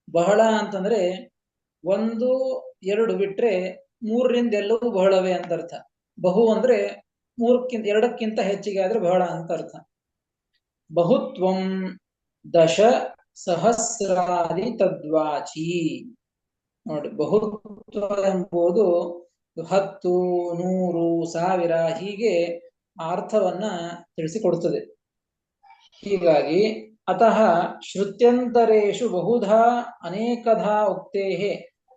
ಬಹಳ ಅಂತಂದ್ರೆ 1, 2 ಬಿಟ್ರೆ 3ರಿಂದ ಎಲ್ಲವೂ ಬಹಳವೇ ಅಂತ ಅರ್ಥ. ಬಹು ಅಂದ್ರೆ 2ಕ್ಕಿಂತ ಹೆಚ್ಚಿಗೆ ಆದ್ರೆ ಬಹಳ ಅಂತ ಅರ್ಥ. ಬಹುತ್ವಂ ದಶ ಸಹಸ್ರಾದಿ ತದ್ವಾಚಿ. ನೋಡಿ, ಬಹುತ್ವ ಎಂಬುದು 10, 100, 1000 ಹೀಗೆ ಅರ್ಥವನ್ನ ತಿಳಿಸಿಕೊಡುತ್ತದೆ. ಹೀಗಾಗಿ ಅತಃ ಶ್ರುತ್ಯಂತರೇಷು ಬಹುಧಾ ಅನೇಕಧಾ ಉಕ್ತೇಃ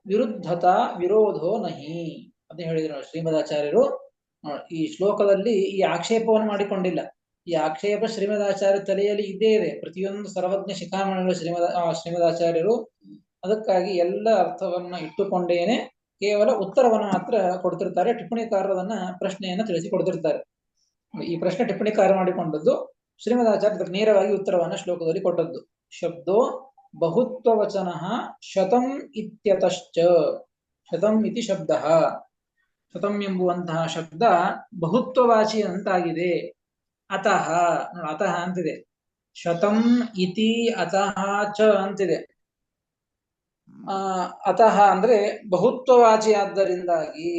ವಿರುದ್ಧತಾ ವಿರೋಧೋ ನಹಿ ಅಂತ ಹೇಳಿದ್ರು ಶ್ರೀಮದಾಚಾರ್ಯರು. ಈ ಶ್ಲೋಕದಲ್ಲಿ ಈ ಆಕ್ಷೇಪವನ್ನು ಮಾಡಿಕೊಂಡಿಲ್ಲ. ಈ ಆಕ್ಷೇಪ ಶ್ರೀಮದಾಚಾರ್ಯ ತಲೆಯಲ್ಲಿ ಇದ್ದೇ ಇದೆ. ಪ್ರತಿಯೊಂದು ಸರ್ವಜ್ಞ ಶಿಖಾಮಣಿಗಳು ಶ್ರೀಮದಾಚಾರ್ಯರು ಅದಕ್ಕಾಗಿ ಎಲ್ಲ ಅರ್ಥವನ್ನ ಇಟ್ಟುಕೊಂಡೇನೆ ಕೇವಲ ಉತ್ತರವನ್ನು ಮಾತ್ರ ಕೊಡ್ತಿರ್ತಾರೆ. ಟಿಪ್ಪಣಿಕಾರರನ್ನ ಪ್ರಶ್ನೆಯನ್ನ ತಿಳಿಸಿಕೊಡ್ತಿರ್ತಾರೆ. ಈ ಪ್ರಶ್ನೆ ಟಿಪ್ಪಣಿಕಾರ ಮಾಡಿಕೊಂಡದ್ದು ಶ್ರೀಮದಾಚಾರ್ಯ ನೇರವಾಗಿ ಉತ್ತರವನ್ನ ಶ್ಲೋಕದಲ್ಲಿ ಕೊಟ್ಟದ್ದು. ಶಬ್ದೋ ಬಹುತ್ವ ವಚನ ಶತಂ ಇತ್ಯತಶ್ಚ. ಶತಂ ಇತಿ ಶಬ್ದ, ಶತಂ ಎಂಬುವಂತಹ ಶಬ್ದ ಬಹುತ್ವವಾಚಿ ಅಂತಾಗಿದೆ. ಅತಃ, ಅತಃ ಅಂತಿದೆ. ಶತಂ ಇತಿ ಅತಃ ಚ ಅಂತಿದೆ. ಅತಃ ಅಂದ್ರೆ ಬಹುತ್ವವಾಚಿ ಆದ್ದರಿಂದಾಗಿ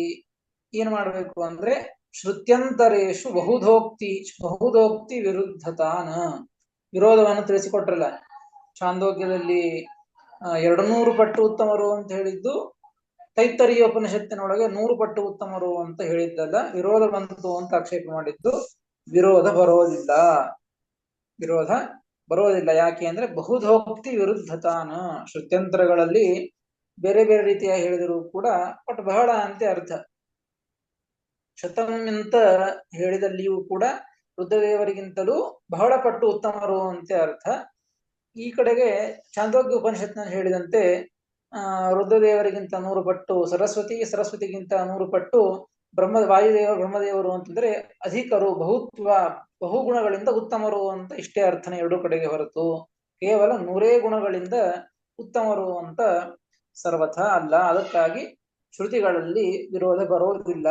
ಏನ್ ಮಾಡಬೇಕು ಅಂದ್ರೆ ಶ್ರುತ್ಯಂತರೇಶು ಬಹುಧೋಕ್ತಿ ವಿರುದ್ಧತಾನ, ವಿರೋಧವನ್ನು ತಿಳಿಸಿಕೊಟ್ರಲ್ಲ. ಛಾಂದೋಗ್ಯದಲ್ಲಿ 200 ಪಟ್ಟು ಉತ್ತಮರು ಅಂತ ಹೇಳಿದ್ದು ತೈತ್ತರೀಯ ಉಪನಿಷತ್ತಿನೊಳಗೆ 100 ಪಟ್ಟು ಉತ್ತಮರು ಅಂತ ಹೇಳಿದ್ದಲ್ಲ. ವಿರೋಧ ಬಂತು ಅಂತ ಆಕ್ಷೇಪ ಮಾಡಿದ್ದು. ವಿರೋಧ ಬರೋದಿಲ್ಲ. ಯಾಕೆ ಅಂದ್ರೆ ಬಹುಧೋಕ್ತಿ ವಿರುದ್ಧತಾನ. ಶ್ರುತ್ಯಂತರಗಳಲ್ಲಿ ಬೇರೆ ಬೇರೆ ರೀತಿಯಾಗಿ ಹೇಳಿದರೂ ಕೂಡ ಬಟ್ ಬಹಳ ಅಂತೆ ಅರ್ಥ. ಶತಂ ಅಂತ ಹೇಳಿದಲ್ಲಿಯೂ ಕೂಡ ರುದ್ರದೇವರಿಗಿಂತಲೂ ಬಹಳ ಪಟ್ಟು ಉತ್ತಮರು ಅಂತೆ ಅರ್ಥ. ಈ ಕಡೆಗೆ ಛಾಂದೋಗ್ಯ ಉಪನಿಷತ್ನಲ್ಲಿ ಹೇಳಿದಂತೆ ರುದ್ರದೇವರಿಗಿಂತ 100 ಪಟ್ಟು ಸರಸ್ವತಿಗಿಂತ 100 ಪಟ್ಟು ಬ್ರಹ್ಮದೇವರು ಅಂತಂದ್ರೆ ಅಧಿಕರು, ಬಹುಗುಣಗಳಿಂದ ಉತ್ತಮರು ಅಂತ ಇಷ್ಟೇ ಅರ್ಥನೆ ಎರಡು ಕಡೆಗೆ ಹೊರತು ಕೇವಲ 100 ಗುಣಗಳಿಂದ ಉತ್ತಮರು ಅಂತ ಸರ್ವಥ ಅಲ್ಲ. ಅದಕ್ಕಾಗಿ ಶ್ರುತಿಗಳಲ್ಲಿ ವಿರೋಧ ಬರೋದಿಲ್ಲ.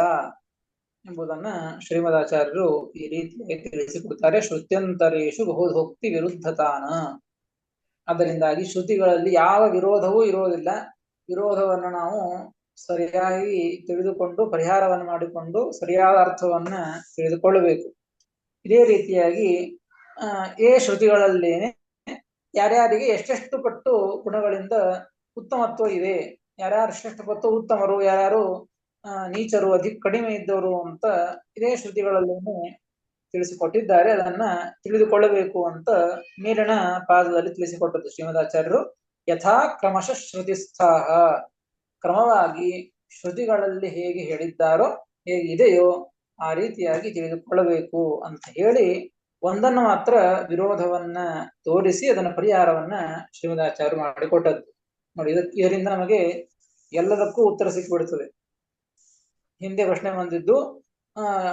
ಎಂಬುದನ್ನ ಶ್ರೀಮದಾಚಾರ್ಯರು ಈ ರೀತಿಯಾಗಿ ತಿಳಿಸಿಕೊಡ್ತಾರೆ. ಶ್ರುತ್ಯಂತರೇಶು ಬಹುಧೋಕ್ತಿ ವಿರುದ್ಧತಾನ. ಅದರಿಂದಾಗಿ ಶ್ರುತಿಗಳಲ್ಲಿ ಯಾವ ವಿರೋಧವೂ ಇರೋದಿಲ್ಲ. ವಿರೋಧವನ್ನು ನಾವು ಸರಿಯಾಗಿ ತಿಳಿದುಕೊಂಡು ಪರಿಹಾರವನ್ನು ಮಾಡಿಕೊಂಡು ಸರಿಯಾದ ಅರ್ಥವನ್ನ ತಿಳಿದುಕೊಳ್ಳಬೇಕು. ಇದೇ ರೀತಿಯಾಗಿ ಶ್ರುತಿಗಳಲ್ಲೇನೆ ಯಾರ್ಯಾರಿಗೆ ಎಷ್ಟೆಷ್ಟು ಪಟ್ಟು ಗುಣಗಳಿಂದ ಉತ್ತಮತ್ವ ಇದೆ, ಯಾರ್ಯಾರು ಎಷ್ಟೆಷ್ಟು ಪಟ್ಟು ಉತ್ತಮರು, ಯಾರ್ಯಾರು ನೀಚರು, ಕಡಿಮೆ ಇದ್ದವರು ಅಂತ ಇದೇ ಶ್ರುತಿಗಳಲ್ಲೇನೆ ತಿಳಿಸಿಕೊಟ್ಟಿದ್ದಾರೆ. ಅದನ್ನ ತಿಳಿದುಕೊಳ್ಳಬೇಕು ಅಂತ ಮೇಲಿನ ಪಾದದಲ್ಲಿ ತಿಳಿಸಿಕೊಟ್ಟದ್ದು ಶ್ರೀಮದಾಚಾರ್ಯರು. ಯಥಾ ಕ್ರಮಶಃ ಶ್ರುತಿಸ್ಥಾಹ, ಕ್ರಮವಾಗಿ ಶ್ರುತಿಗಳಲ್ಲಿ ಹೇಗೆ ಹೇಳಿದ್ದಾರೋ, ಹೇಗಿದೆಯೋ ಆ ರೀತಿಯಾಗಿ ತಿಳಿದುಕೊಳ್ಳಬೇಕು ಅಂತ ಹೇಳಿ ಒಂದನ್ನು ಮಾತ್ರ ವಿರೋಧವನ್ನ ತೋರಿಸಿ ಅದನ್ನ ಪರಿಹಾರವನ್ನ ಶ್ರೀಮದಾಚಾರ್ಯರು ಮಾಡಿಕೊಟ್ಟದ್ದು. ನೋಡಿ, ಇದರಿಂದ ನಮಗೆ ಎಲ್ಲದಕ್ಕೂ ಉತ್ತರ ಸಿಕ್ಕಿಬಿಡುತ್ತದೆ. ಹಿಂದೆ ಪ್ರಶ್ನೆ ಬಂದಿದ್ದು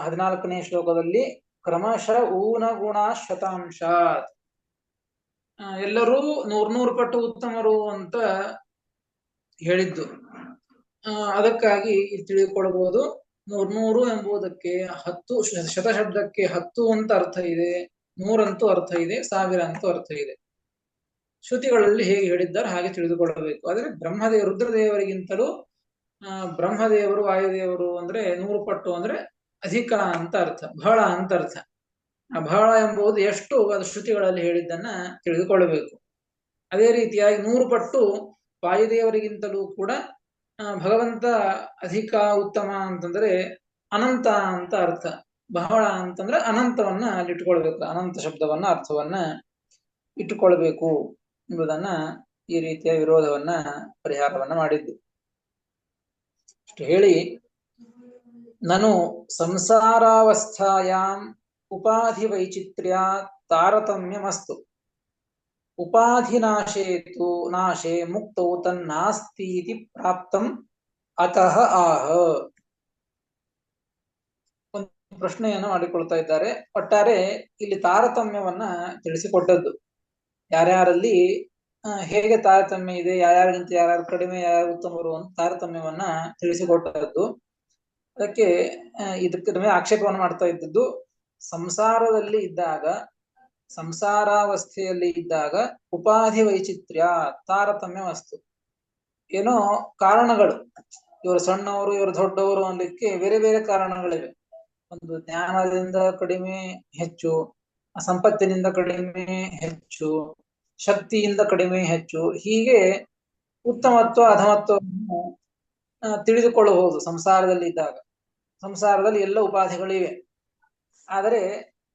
14ನೇ ಶ್ಲೋಕದಲ್ಲಿ ಕ್ರಮಶಃ ಊನ ಗುಣ ಶತಾಂಶಾತ್, ಎಲ್ಲರೂ 100 ಪಟ್ಟು ಉತ್ತಮರು ಅಂತ ಹೇಳಿದ್ದು. ಅದಕ್ಕಾಗಿ ತಿಳಿದುಕೊಳ್ಳಬಹುದು, 100 ಎಂಬುದಕ್ಕೆ 10, ಶತಶಬ್ದಕ್ಕೆ 10 ಅಂತ ಅರ್ಥ ಇದೆ, 100 ಅಂತೂ ಅರ್ಥ ಇದೆ, 1000 ಅಂತೂ ಅರ್ಥ ಇದೆ. ಶ್ರುತಿಗಳಲ್ಲಿ ಹೇಗೆ ಹೇಳಿದ್ದಾರೆ ಹಾಗೆ ತಿಳಿದುಕೊಳ್ಳಬೇಕು. ಆದರೆ ಬ್ರಹ್ಮದೇವ ರುದ್ರದೇವರಿಗಿಂತಲೂ ಬ್ರಹ್ಮದೇವರು ವಾಯುದೇವರು ಅಂದ್ರೆ 100 ಪಟ್ಟು ಅಂದ್ರೆ ಅಧಿಕ ಅಂತ ಅರ್ಥ, ಬಹಳ ಅಂತ ಅರ್ಥ. ಆ ಬಹಳ ಎಂಬುದು ಎಷ್ಟು, ಅದು ಶ್ರುತಿಗಳಲ್ಲಿ ಹೇಳಿದ್ದನ್ನ ತಿಳಿದುಕೊಳ್ಳಬೇಕು. ಅದೇ ರೀತಿಯಾಗಿ 100 ಪಟ್ಟು ವಾಯುದೇವರಿಗಿಂತಲೂ ಕೂಡ ಭಗವಂತ ಅಧಿಕ ಉತ್ತಮ ಅಂತಂದ್ರೆ ಅನಂತ ಅಂತ ಅರ್ಥ. ಬಹಳ ಅಂತಂದ್ರೆ ಅನಂತವನ್ನ ಅಲ್ಲಿ ಇಟ್ಟುಕೊಳ್ಬೇಕು, ಅನಂತ ಶಬ್ದವನ್ನ ಅರ್ಥವನ್ನ ಇಟ್ಟುಕೊಳ್ಬೇಕು ಎಂಬುದನ್ನ ಈ ರೀತಿಯ ವಿರೋಧವನ್ನ ಪರಿಹಾರವನ್ನ ಮಾಡಿದ್ದು. ಅಷ್ಟು ಹೇಳಿ, ನಾನು ಸಂಸಾರಾವಸ್ಥಾಯಾಂ ಉಪಾಧಿ ವೈಚಿತ್ರ್ಯ ತಾರತಮ್ಯಮಸ್ತು ಉಪಾಧಿನಾಶೇತು ನಾಶೇ ಮುಕ್ತೌ ತನ್ನಾಸ್ತೀತಿ ಪ್ರಾಪ್ತಂ ಅತಃ ಆಹ. ಒಂದು ಪ್ರಶ್ನೆಯನ್ನು ಮಾಡಿಕೊಳ್ತಾ ಇದ್ದಾರೆ. ಒಟ್ಟಾರೆ ಇಲ್ಲಿ ತಾರತಮ್ಯವನ್ನ ತಿಳಿಸಿಕೊಟ್ಟದ್ದು, ಯಾರ್ಯಾರಲ್ಲಿ ಹೇಗೆ ತಾರತಮ್ಯ ಇದೆ, ಯಾರ್ಯಾರಿಗಿಂತ ಯಾರ್ಯಾರು ಕಡಿಮೆ, ಯಾರ್ಯಾರು ಉತ್ತಮರು ಅಂತ ತಾರತಮ್ಯವನ್ನ ತಿಳಿಸಿಕೊಟ್ಟದ್ದು. ಅದಕ್ಕೆ ಇದಕ್ಕೆ ಆಕ್ಷೇಪವನ್ನು ಮಾಡ್ತಾ ಇದ್ದದ್ದು, ಸಂಸಾರದಲ್ಲಿ ಇದ್ದಾಗ, ಸಂಸಾರಾವಸ್ಥೆಯಲ್ಲಿ ಇದ್ದಾಗ ಉಪಾಧಿ ವೈಚಿತ್ರ್ಯ ತಾರತಮ್ಯ ವಸ್ತು, ಏನೋ ಕಾರಣಗಳು, ಇವರು ಸಣ್ಣವರು ಇವರು ದೊಡ್ಡವರು ಅನ್ನಲಿಕ್ಕೆ ಬೇರೆ ಬೇರೆ ಕಾರಣಗಳಿವೆ. ಒಂದು ಜ್ಞಾನದಿಂದ ಕಡಿಮೆ ಹೆಚ್ಚು, ಸಂಪತ್ತಿನಿಂದ ಕಡಿಮೆ ಹೆಚ್ಚು, ಶಕ್ತಿಯಿಂದ ಕಡಿಮೆ ಹೆಚ್ಚು, ಹೀಗೆ ಉತ್ತಮತ್ವ ಅಧಮತ್ವವನ್ನು ತಿಳಿದುಕೊಳ್ಳಬಹುದು ಸಂಸಾರದಲ್ಲಿ ಇದ್ದಾಗ. ಸಂಸಾರದಲ್ಲಿ ಎಲ್ಲ ಉಪಾಧಿಗಳಿವೆ. ಆದರೆ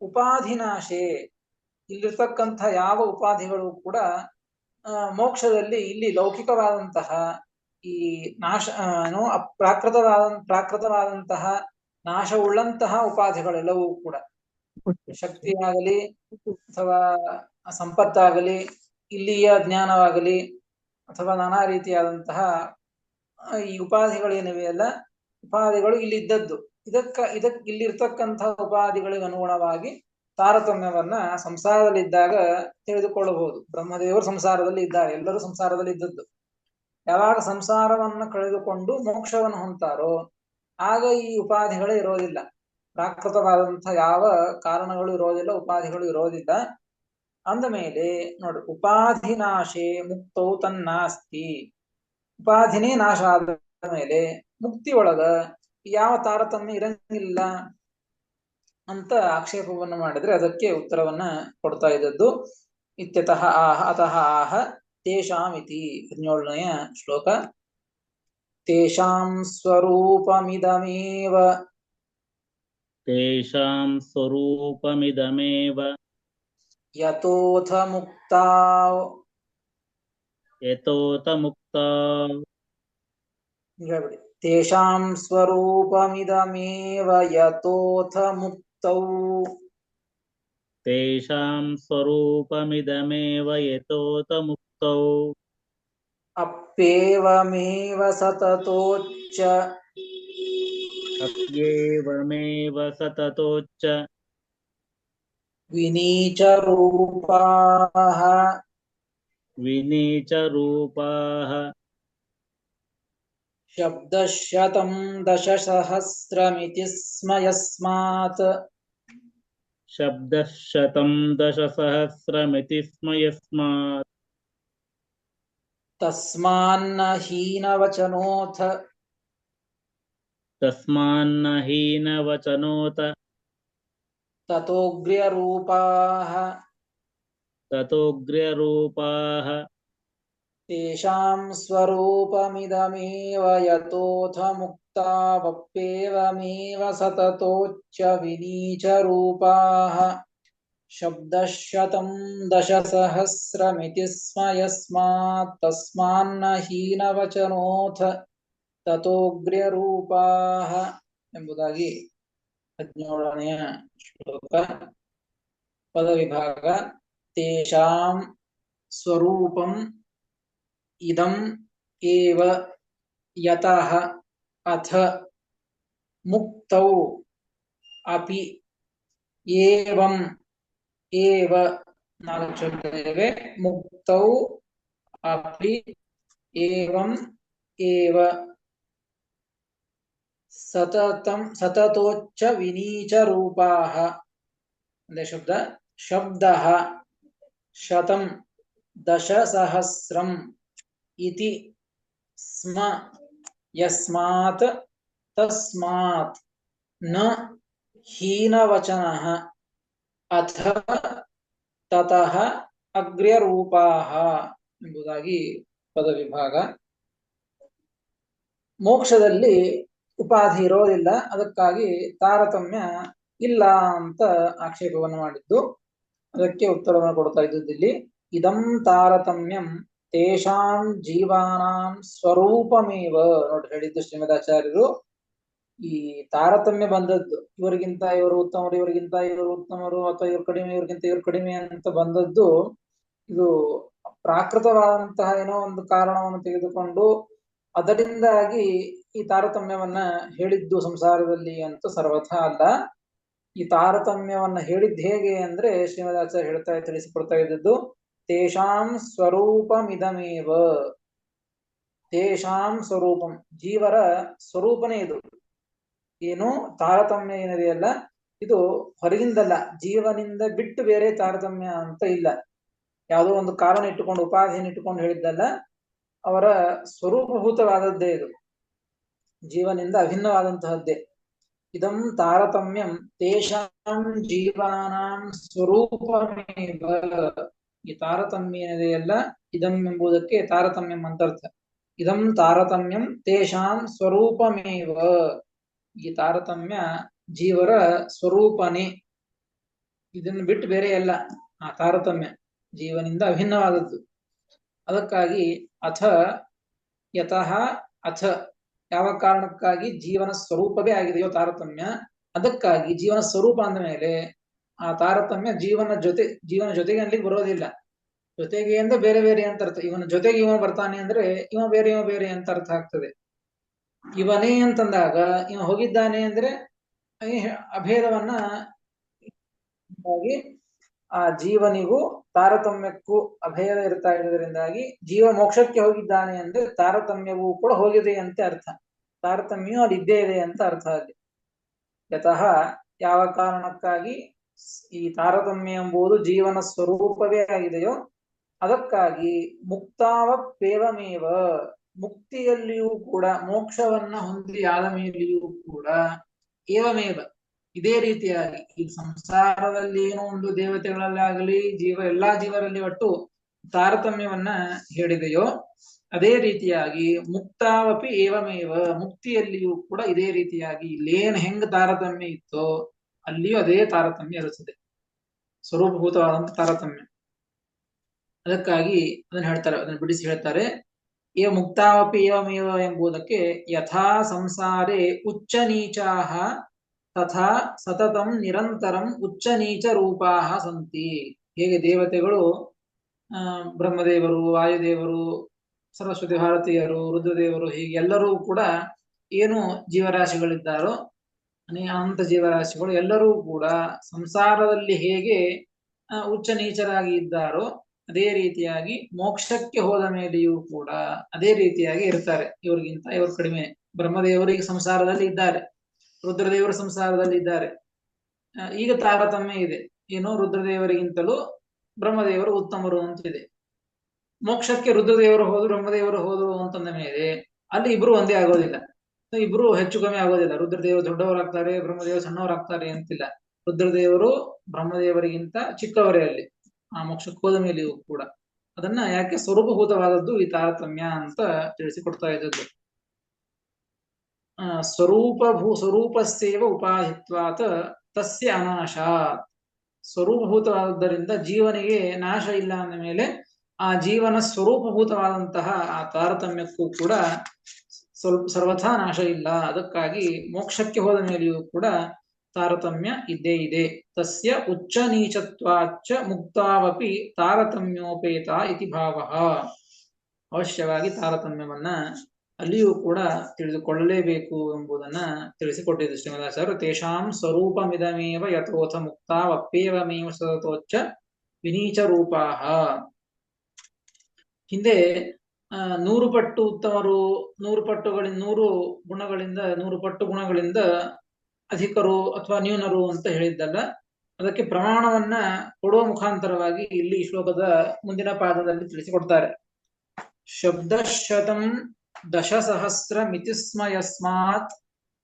ಉಪಾಧಿನಾಶೆ, ಇಲ್ಲಿರ್ತಕ್ಕಂಥ ಯಾವ ಉಪಾಧಿಗಳು ಕೂಡ ಮೋಕ್ಷದಲ್ಲಿ ಇಲ್ಲಿ ಲೌಕಿಕವಾದಂತಹ ಈ ನಾಶ ಪ್ರಾಕೃತವಾದಂತಹ ನಾಶವುಳ್ಳಂತಹ ಉಪಾಧಿಗಳೆಲ್ಲವೂ ಕೂಡ, ಶಕ್ತಿಯಾಗಲಿ ಅಥವಾ ಸಂಪತ್ತಾಗಲಿ, ಇಲ್ಲಿಯ ಜ್ಞಾನವಾಗಲಿ ಅಥವಾ ನಾನಾ ರೀತಿಯಾದಂತಹ ಈ ಉಪಾಧಿಗಳೇನಿವೆ ಅಲ್ಲ, ಉಪಾಧಿಗಳು ಇಲ್ಲಿ ಇದ್ದದ್ದು. ಇಲ್ಲಿರ್ತಕ್ಕಂತಹ ಉಪಾಧಿಗಳಿಗೆ ಅನುಗುಣವಾಗಿ ತಾರತಮ್ಯವನ್ನ ಸಂಸಾರದಲ್ಲಿದ್ದಾಗ ತಿಳಿದುಕೊಳ್ಳಬಹುದು. ಬ್ರಹ್ಮದೇವರು ಸಂಸಾರದಲ್ಲಿ ಇದ್ದಾರೆ, ಎಲ್ಲರೂ ಸಂಸಾರದಲ್ಲಿ ಇದ್ದದ್ದು. ಯಾವಾಗ ಸಂಸಾರವನ್ನ ಕಳೆದುಕೊಂಡು ಮೋಕ್ಷವನ್ನು ಹೊಂತಾರೋ ಆಗ ಈ ಉಪಾಧಿಗಳೇ ಇರೋದಿಲ್ಲ, ಪ್ರಾಕೃತವಾದಂತಹ ಯಾವ ಕಾರಣಗಳು ಇರೋದಿಲ್ಲ, ಉಪಾಧಿಗಳು ಇರೋದಿಲ್ಲ. ಅಂದ ಮೇಲೆ ನೋಡಿ, ಉಪಾಧಿನಾಶೆ ಮುಕ್ತೌ ತನ್ನಾಸ್ತಿ, ಉಪಾಧಿನೇ ನಾಶ ಆದ ಮೇಲೆ ಮುಕ್ತಿ ಒಳಗ ಯಾವ ತಾರತಮ್ಯ ಇರಂಗಿಲ್ಲ ಅಂತ ಆಕ್ಷೇಪವನ್ನು ಮಾಡಿದ್ರೆ ಅದಕ್ಕೆ ಉತ್ತರವನ್ನ ಕೊಡ್ತಾ ಇದ್ದದ್ದು. ಇತ್ಯತಃ ಆಹ ಅತಃ ಆಹ ತೇಷಾಮಿತಿ 17ನೆಯ ಶ್ಲೋಕ. ತೇಷಾಂ ಸ್ವರೂಪಮಿದಮೇವ, ತೇಷಾಂ ಸ್ವರೂಪಮಿದಮೇವ ಯತೋಥ ಮುಕ್ತಾ, ಯತೋತ ಮುಕ್ತಾ, ಹೇಳ್ಬಿಡಿ. ತೇಷಾಂ ಸ್ವರೂಪಮಿದಮೇವ ಯತೋಥ ಮುಕ್ತೌ, ತೇಷಾಂ ಸ್ವರೂಪಮಿದಮೇವ ಯತೋತ ಮುಕ್ತೌ, ಅಪ್ಯೇವಮೇವ ಸತತೋಚ್ಚ, ಅಪ್ಯೇವಮೇವ ಸತತೋಚ್ಚ, ವಿನೀಚ ರೂಪಾಃ, ವಿನೀಚ ರೂಪಾಃ, शब्दशतं दशसहस्रमिति स्म यस्मात् शब्दः शतं दशसहस्रमिति स्म यस्मात् तस्मान्न हीनवचनोऽथ तस्मान्न हीनवचनोत ततोऽग्र्यरूपाः ततोऽग्र्यरूपाः तेषां स्वरूपमिदमेव यतोऽथ मुक्तावप्येवमेव सततोच्च विनीचरूपाः शब्दशतं दशसहस्रमिति स्म यस्मात् तस्मान्न हीनवचनोऽथ ತಥೋಗ್ರ್ಯರೂಪಾಃ ಎಂಬುದಾಗಿ 17ನೆಯ ಶ್ಲೋಕ. ಪದವಿಭಾಗ ತೇಷಾಂ ಸ್ವರೂಪಂ ಇದಂ ಏವ ಯತಃ ಅಥ ಮುಕ್ತೌ ಅಪಿ ಏವಂ ಏವ 4 ಶಬ್ದಗಳಿವೆ. ಮುಕ್ತೌ ಅಪಿ ಏವಂ ಏವ ಸತತಂ ಸತತೋಚ್ಚ ವಿನೀಚ ರೂಪಾಃ. ಒಂದೇ ಶಬ್ದ. ಶಬ್ದಃ ಶತಂ ದಶಸಹಸ್ರಂ ಇತಿ ಸ್ಮ ಯಸ್ಮಾತ್ ತಸ್ಮಾತ್ ನ ಹೀನವಚನಃ ಅಥ ತತಃ ಅಗ್ರ್ಯರೂಪಾಃ ಎಂಬುದಾಗಿ ಪದವಿಭಾಗ. ಮೋಕ್ಷದಲ್ಲಿ ಉಪಾಧಿ ಇರೋದಿಲ್ಲ, ಅದಕ್ಕಾಗಿ ತಾರತಮ್ಯ ಇಲ್ಲ ಅಂತ ಆಕ್ಷೇಪವನ್ನು ಮಾಡಿದ್ದು. ಅದಕ್ಕೆ ಉತ್ತರವನ್ನು ಕೊಡ್ತಾ ಇದ್ದಿಲ್ಲಿ. ಇದಂ ತಾರತಮ್ಯಂ ತೇಷಾಂ ಜೀವಾನಾಂ ಸ್ವರೂಪಮೇವ. ನೋಡಿ ಹೇಳಿದ್ದು ಶ್ರೀಮದಾಚಾರ್ಯರು. ಈ ತಾರತಮ್ಯ ಬಂದದ್ದು ಇವರಿಗಿಂತ ಇವರು ಉತ್ತಮರು, ಇವರಿಗಿಂತ ಇವರು ಉತ್ತಮರು, ಅಥವಾ ಇವ್ರು ಕಡಿಮೆ ಇವ್ರಿಗಿಂತ ಇವ್ರು ಕಡಿಮೆ ಅಂತ ಬಂದದ್ದು ಇದು ಪ್ರಾಕೃತವಾದಂತಹ ಏನೋ ಒಂದು ಕಾರಣವನ್ನು ತೆಗೆದುಕೊಂಡು ಅದರಿಂದಾಗಿ ಈ ತಾರತಮ್ಯವನ್ನ ಹೇಳಿದ್ದು ಸಂಸಾರದಲ್ಲಿ ಅಂತ ಸರ್ವಥಾ ಅಲ್ಲ. ಈ ತಾರತಮ್ಯವನ್ನ ಹೇಳಿದ್ದು ಹೇಗೆ ಅಂದ್ರೆ ಶ್ರೀಮದಾಚಾರ್ಯ ತಿಳಿಸಿಕೊಡ್ತಾ ಇದ್ದದ್ದು ತೇಷಾಂ ಸ್ವರೂಪಮಿದಮೇವ. ತೇಷಾಂ ಸ್ವರೂಪಂ, ಜೀವರ ಸ್ವರೂಪನೇ ಇದು. ಏನು ತಾರತಮ್ಯ ಏನಿದೆಯಲ್ಲ ಇದು ಹೊರಗಿಂದಲ್ಲ, ಜೀವನಿಂದ ಬಿಟ್ಟು ಬೇರೆ ತಾರತಮ್ಯ ಅಂತ ಇಲ್ಲ. ಯಾವುದೋ ಒಂದು ಕಾರಣ ಇಟ್ಟುಕೊಂಡು ಉಪಾಧಿಯನ್ನು ಇಟ್ಟುಕೊಂಡು ಹೇಳಿದ್ದಲ್ಲ, ಅವರ ಸ್ವರೂಪಭೂತವಾದದ್ದೇ ಇದು, ಜೀವನಿಂದ ಅಭಿನ್ನವಾದಂತಹದ್ದೇ. ಇದಂ ತಾರತಮ್ಯಂ ತೇಷಾಂ ಜೀವಾನಾಂ ಸ್ವರೂಪಮೇವ. ಈ ತಾರತಮ್ಯ ಏನಿದೆಯಲ್ಲ, ಇದಂ ಎಂಬುದಕ್ಕೆ ತಾರತಮ್ಯಂ ಅಂತರ್ಥ. ಇದಂ ತಾರತಮ್ಯಂ ತೇಷಾಂ ಸ್ವರೂಪಮೇವ. ಈ ತಾರತಮ್ಯ ಜೀವರ ಸ್ವರೂಪನೇ, ಇದನ್ನು ಬಿಟ್ಟು ಬೇರೆ ಅಲ್ಲ. ಆ ತಾರತಮ್ಯ ಜೀವನಿಂದ ಅಭಿನ್ನವಾದದ್ದು. ಅದಕ್ಕಾಗಿ ಅಥ ಯತಃ, ಅಥ ಯಾವ ಕಾರಣಕ್ಕಾಗಿ ಜೀವನ ಸ್ವರೂಪವೇ ಆಗಿದೆಯೋ ತಾರತಮ್ಯ, ಅದಕ್ಕಾಗಿ ಜೀವನ ಸ್ವರೂಪ ಅಂದ ಮೇಲೆ ಆ ತಾರತಮ್ಯ ಜೀವನ ಜೊತೆಗೆ ಅಲ್ಲಿಗೆ ಬರೋದಿಲ್ಲ. ಜೊತೆಗೆ ಅಂದ್ರೆ ಬೇರೆ ಬೇರೆ ಅಂತ ಅರ್ಥ. ಇವನ ಜೊತೆಗೆ ಇವ ಬರ್ತಾನೆ ಅಂದ್ರೆ ಇವ ಬೇರೆ ಅಂತ ಅರ್ಥ ಆಗ್ತದೆ. ಇವನೇ ಅಂತಂದಾಗ ಇವ ಹೋಗಿದ್ದಾನೆ ಅಂದ್ರೆ ಅಭೇದವನ್ನ ಆ ಜೀವನಿಗೂ ತಾರತಮ್ಯಕ್ಕೂ ಅಭೇದ ಇರ್ತಾ ಇರೋದ್ರಿಂದಾಗಿ ಜೀವ ಮೋಕ್ಷಕ್ಕೆ ಹೋಗಿದ್ದಾನೆ ಅಂದ್ರೆ ತಾರತಮ್ಯವೂ ಕೂಡ ಹೋಗಿದೆ ಅಂತ ಅರ್ಥ. ತಾರತಮ್ಯೂ ಅಲ್ಲಿ ಇದ್ದೇ ಇದೆ ಅಂತ ಅರ್ಥ ಅಲ್ಲಿ. ಯತಃ ಯಾವ ಕಾರಣಕ್ಕಾಗಿ ಈ ತಾರತಮ್ಯ ಎಂಬುದು ಜೀವನ ಸ್ವರೂಪವೇ ಆಗಿದೆಯೋ ಅದಕ್ಕಾಗಿ ಮುಕ್ತಾವಪ್ಯೇವಮೇವ, ಮುಕ್ತಿಯಲ್ಲಿಯೂ ಕೂಡ ಮೋಕ್ಷವನ್ನ ಹೊಂದಿ ಆದ ಮೇಲೆಯೂ ಕೂಡ ಏವಮೇವ ಇದೇ ರೀತಿಯಾಗಿ ಈ ಸಂಸಾರದಲ್ಲಿ ಏನೋ ಒಂದು ದೇವತೆಗಳಲ್ಲಾಗಲಿ ಎಲ್ಲಾ ಜೀವರಲ್ಲಿ ಒಟ್ಟು ತಾರತಮ್ಯವನ್ನ ಹೇಳಿದೆಯೋ ಅದೇ ರೀತಿಯಾಗಿ ಮುಕ್ತಾವಪಿ ಏವಮೇವ, ಮುಕ್ತಿಯಲ್ಲಿಯೂ ಕೂಡ ಇದೇ ರೀತಿಯಾಗಿ ಇಲ್ಲೇನ್ ಹೆಂಗ್ ತಾರತಮ್ಯ ಇತ್ತೋ ಅಲ್ಲಿಯೂ ಅದೇ ತಾರತಮ್ಯ ಇರುತ್ತದೆ, ಸ್ವರೂಪಭೂತವಾದಂತ ತಾರತಮ್ಯ. ಅದಕ್ಕಾಗಿ ಅದನ್ನ ಹೇಳ್ತಾರೆ, ಅದನ್ನ ಬಿಡಿಸಿ ಹೇಳ್ತಾರೆ. ಏವ ಮುಕ್ತಾವಪಿ ಏವಮೇವ ಎಂಬುದಕ್ಕೆ ಯಥಾ ಸಂಸಾರೇ ಉಚ್ಚ ನೀಚಾಹ ತಥಾ ಸತತಂ ನಿರಂತರಂ ಉಚ್ಚ ನೀಚ ರೂಪಾಹ ಸಂತಿ. ಹೇಗೆ ದೇವತೆಗಳು ಬ್ರಹ್ಮದೇವರು, ವಾಯುದೇವರು, ಸರಸ್ವತಿ ಭಾರತೀಯರು, ರುದ್ರದೇವರು ಹೀಗೆ ಎಲ್ಲರೂ ಕೂಡ ಏನು ಜೀವರಾಶಿಗಳಿದ್ದಾರೋ ಅನಂತ ಜೀವರಾಶಿಗಳು ಎಲ್ಲರೂ ಕೂಡ ಸಂಸಾರದಲ್ಲಿ ಹೇಗೆ ಉಚ್ಚ ನೀಚರಾಗಿ ಇದ್ದಾರೋ ಅದೇ ರೀತಿಯಾಗಿ ಮೋಕ್ಷಕ್ಕೆ ಹೋದ ಮೇಲೆಯೂ ಕೂಡ ಅದೇ ರೀತಿಯಾಗಿ ಇರ್ತಾರೆ. ಇವ್ರಿಗಿಂತ ಇವರು ಕಡಿಮೆ. ಬ್ರಹ್ಮದೇವರು ಈಗ ಸಂಸಾರದಲ್ಲಿ ಇದ್ದಾರೆ, ರುದ್ರದೇವರು ಸಂಸಾರದಲ್ಲಿ ಇದ್ದಾರೆ. ಈಗ ತಾರತಮ್ಯ ಇದೆ. ಏನು, ರುದ್ರದೇವರಿಗಿಂತಲೂ ಬ್ರಹ್ಮದೇವರು ಉತ್ತಮರು ಅಂತಿದೆ. ಮೋಕ್ಷಕ್ಕೆ ರುದ್ರದೇವರು ಹೋದ್ರು ಬ್ರಹ್ಮದೇವರು ಹೋದ್ರು ಅಂತಂದ ಮೇಲೆ ಅಲ್ಲಿ ಇಬ್ರು ಒಂದೇ ಆಗೋದಿಲ್ಲ, ಇಬ್ರು ಹೆಚ್ಚು ಕಮ್ಮಿ ಆಗೋದಿಲ್ಲ. ರುದ್ರದೇವರು ದೊಡ್ಡವರಾಗ್ತಾರೆ, ಬ್ರಹ್ಮದೇವರು ಸಣ್ಣವರಾಗ್ತಾರೆ ಅಂತಿಲ್ಲ. ರುದ್ರದೇವರು ಬ್ರಹ್ಮದೇವರಿಗಿಂತ ಚಿಕ್ಕವರೇ ಅಲ್ಲಿ ಆ ಮೋಕ್ಷಕ್ಕೆ ಹೋದ ಮೇಲೆಯೂ ಕೂಡ. ಅದನ್ನ ಯಾಕೆ ಸ್ವರೂಪಭೂತವಾದದ್ದು ಈ ತಾರತಮ್ಯ ಅಂತ ತಿಳಿಸಿಕೊಡ್ತಾ ಇದ್ದದ್ದು. ಸ್ವರೂಪಸ್ಥೇವ ಉಪಾಧಿತ್ವಾತ್ ತಸ್ಯ ಅನಾಶಾತ್. ಸ್ವರೂಪಭೂತವಾದದ್ದರಿಂದ ಜೀವನಿಗೆ ನಾಶ ಇಲ್ಲ ಅಂದ ಮೇಲೆ ಆ ಜೀವನ ಸ್ವರೂಪಭೂತವಾದಂತಹ ಆ ತಾರತಮ್ಯಕ್ಕೂ ಕೂಡ ಸರ್ವಥಾ ನಾಶ ಇಲ್ಲ. ಅದಕ್ಕಾಗಿ ಮೋಕ್ಷಕ್ಕೆ ಹೋದ ಮೇಲೆಯೂ ಕೂಡ ತಾರತಮ್ಯ ಇದ್ದೇ ಇದೆ. ತಸ್ಯ ಉಚ್ಚ ನೀಚತ್ವಾಚ್ಚ ಮುಕ್ತಾವಪಿ ತಾರತಮ್ಯೋಪೇತ ಇತಿ ಭಾವಃ. ಅವಶ್ಯವಾಗಿ ತಾರತಮ್ಯವನ್ನ ಅಲ್ಲಿಯೂ ಕೂಡ ತಿಳಿದುಕೊಳ್ಳಲೇಬೇಕು ಎಂಬುದನ್ನ ತಿಳಿಸಿಕೊಟ್ಟಿದ್ದು ಶ್ರೀಮದಾಚಾರ್ಯರು. ತೇಷಾಂ ಸ್ವರೂಪಮಿದಮೇವ ಯಥೋಥ ಮುಕ್ತಾವಪ್ಯೇವಮೇವ ಸತತೋಚ್ಚ ವಿನೀಚ ರೂಪಾಹ. ಹಿಂದೆ 100 ಪಟ್ಟು ಉತ್ತಮರು, 100 ಪಟ್ಟುಗಳಿಂದ 100 ಗುಣಗಳಿಂದ 100 ಪಟ್ಟು ಗುಣಗಳಿಂದ ಅಧಿಕರು ಅಥವಾ ನ್ಯೂನರು ಅಂತ ಹೇಳಿದ್ದಲ್ಲ. ಅದಕ್ಕೆ ಪ್ರಮಾಣವನ್ನ ಕೊಡುವ ಮುಖಾಂತರವಾಗಿ ಇಲ್ಲಿ ಶ್ಲೋಕದ ಮುಂದಿನ ಪಾದದಲ್ಲಿ ತಿಳಿಸಿಕೊಡ್ತಾರೆ. ಶಬ್ದಶತಂ ದಶಸಹಸ್ರ ಮಿತಿಸ್ಮಯಸ್ಮಾತ್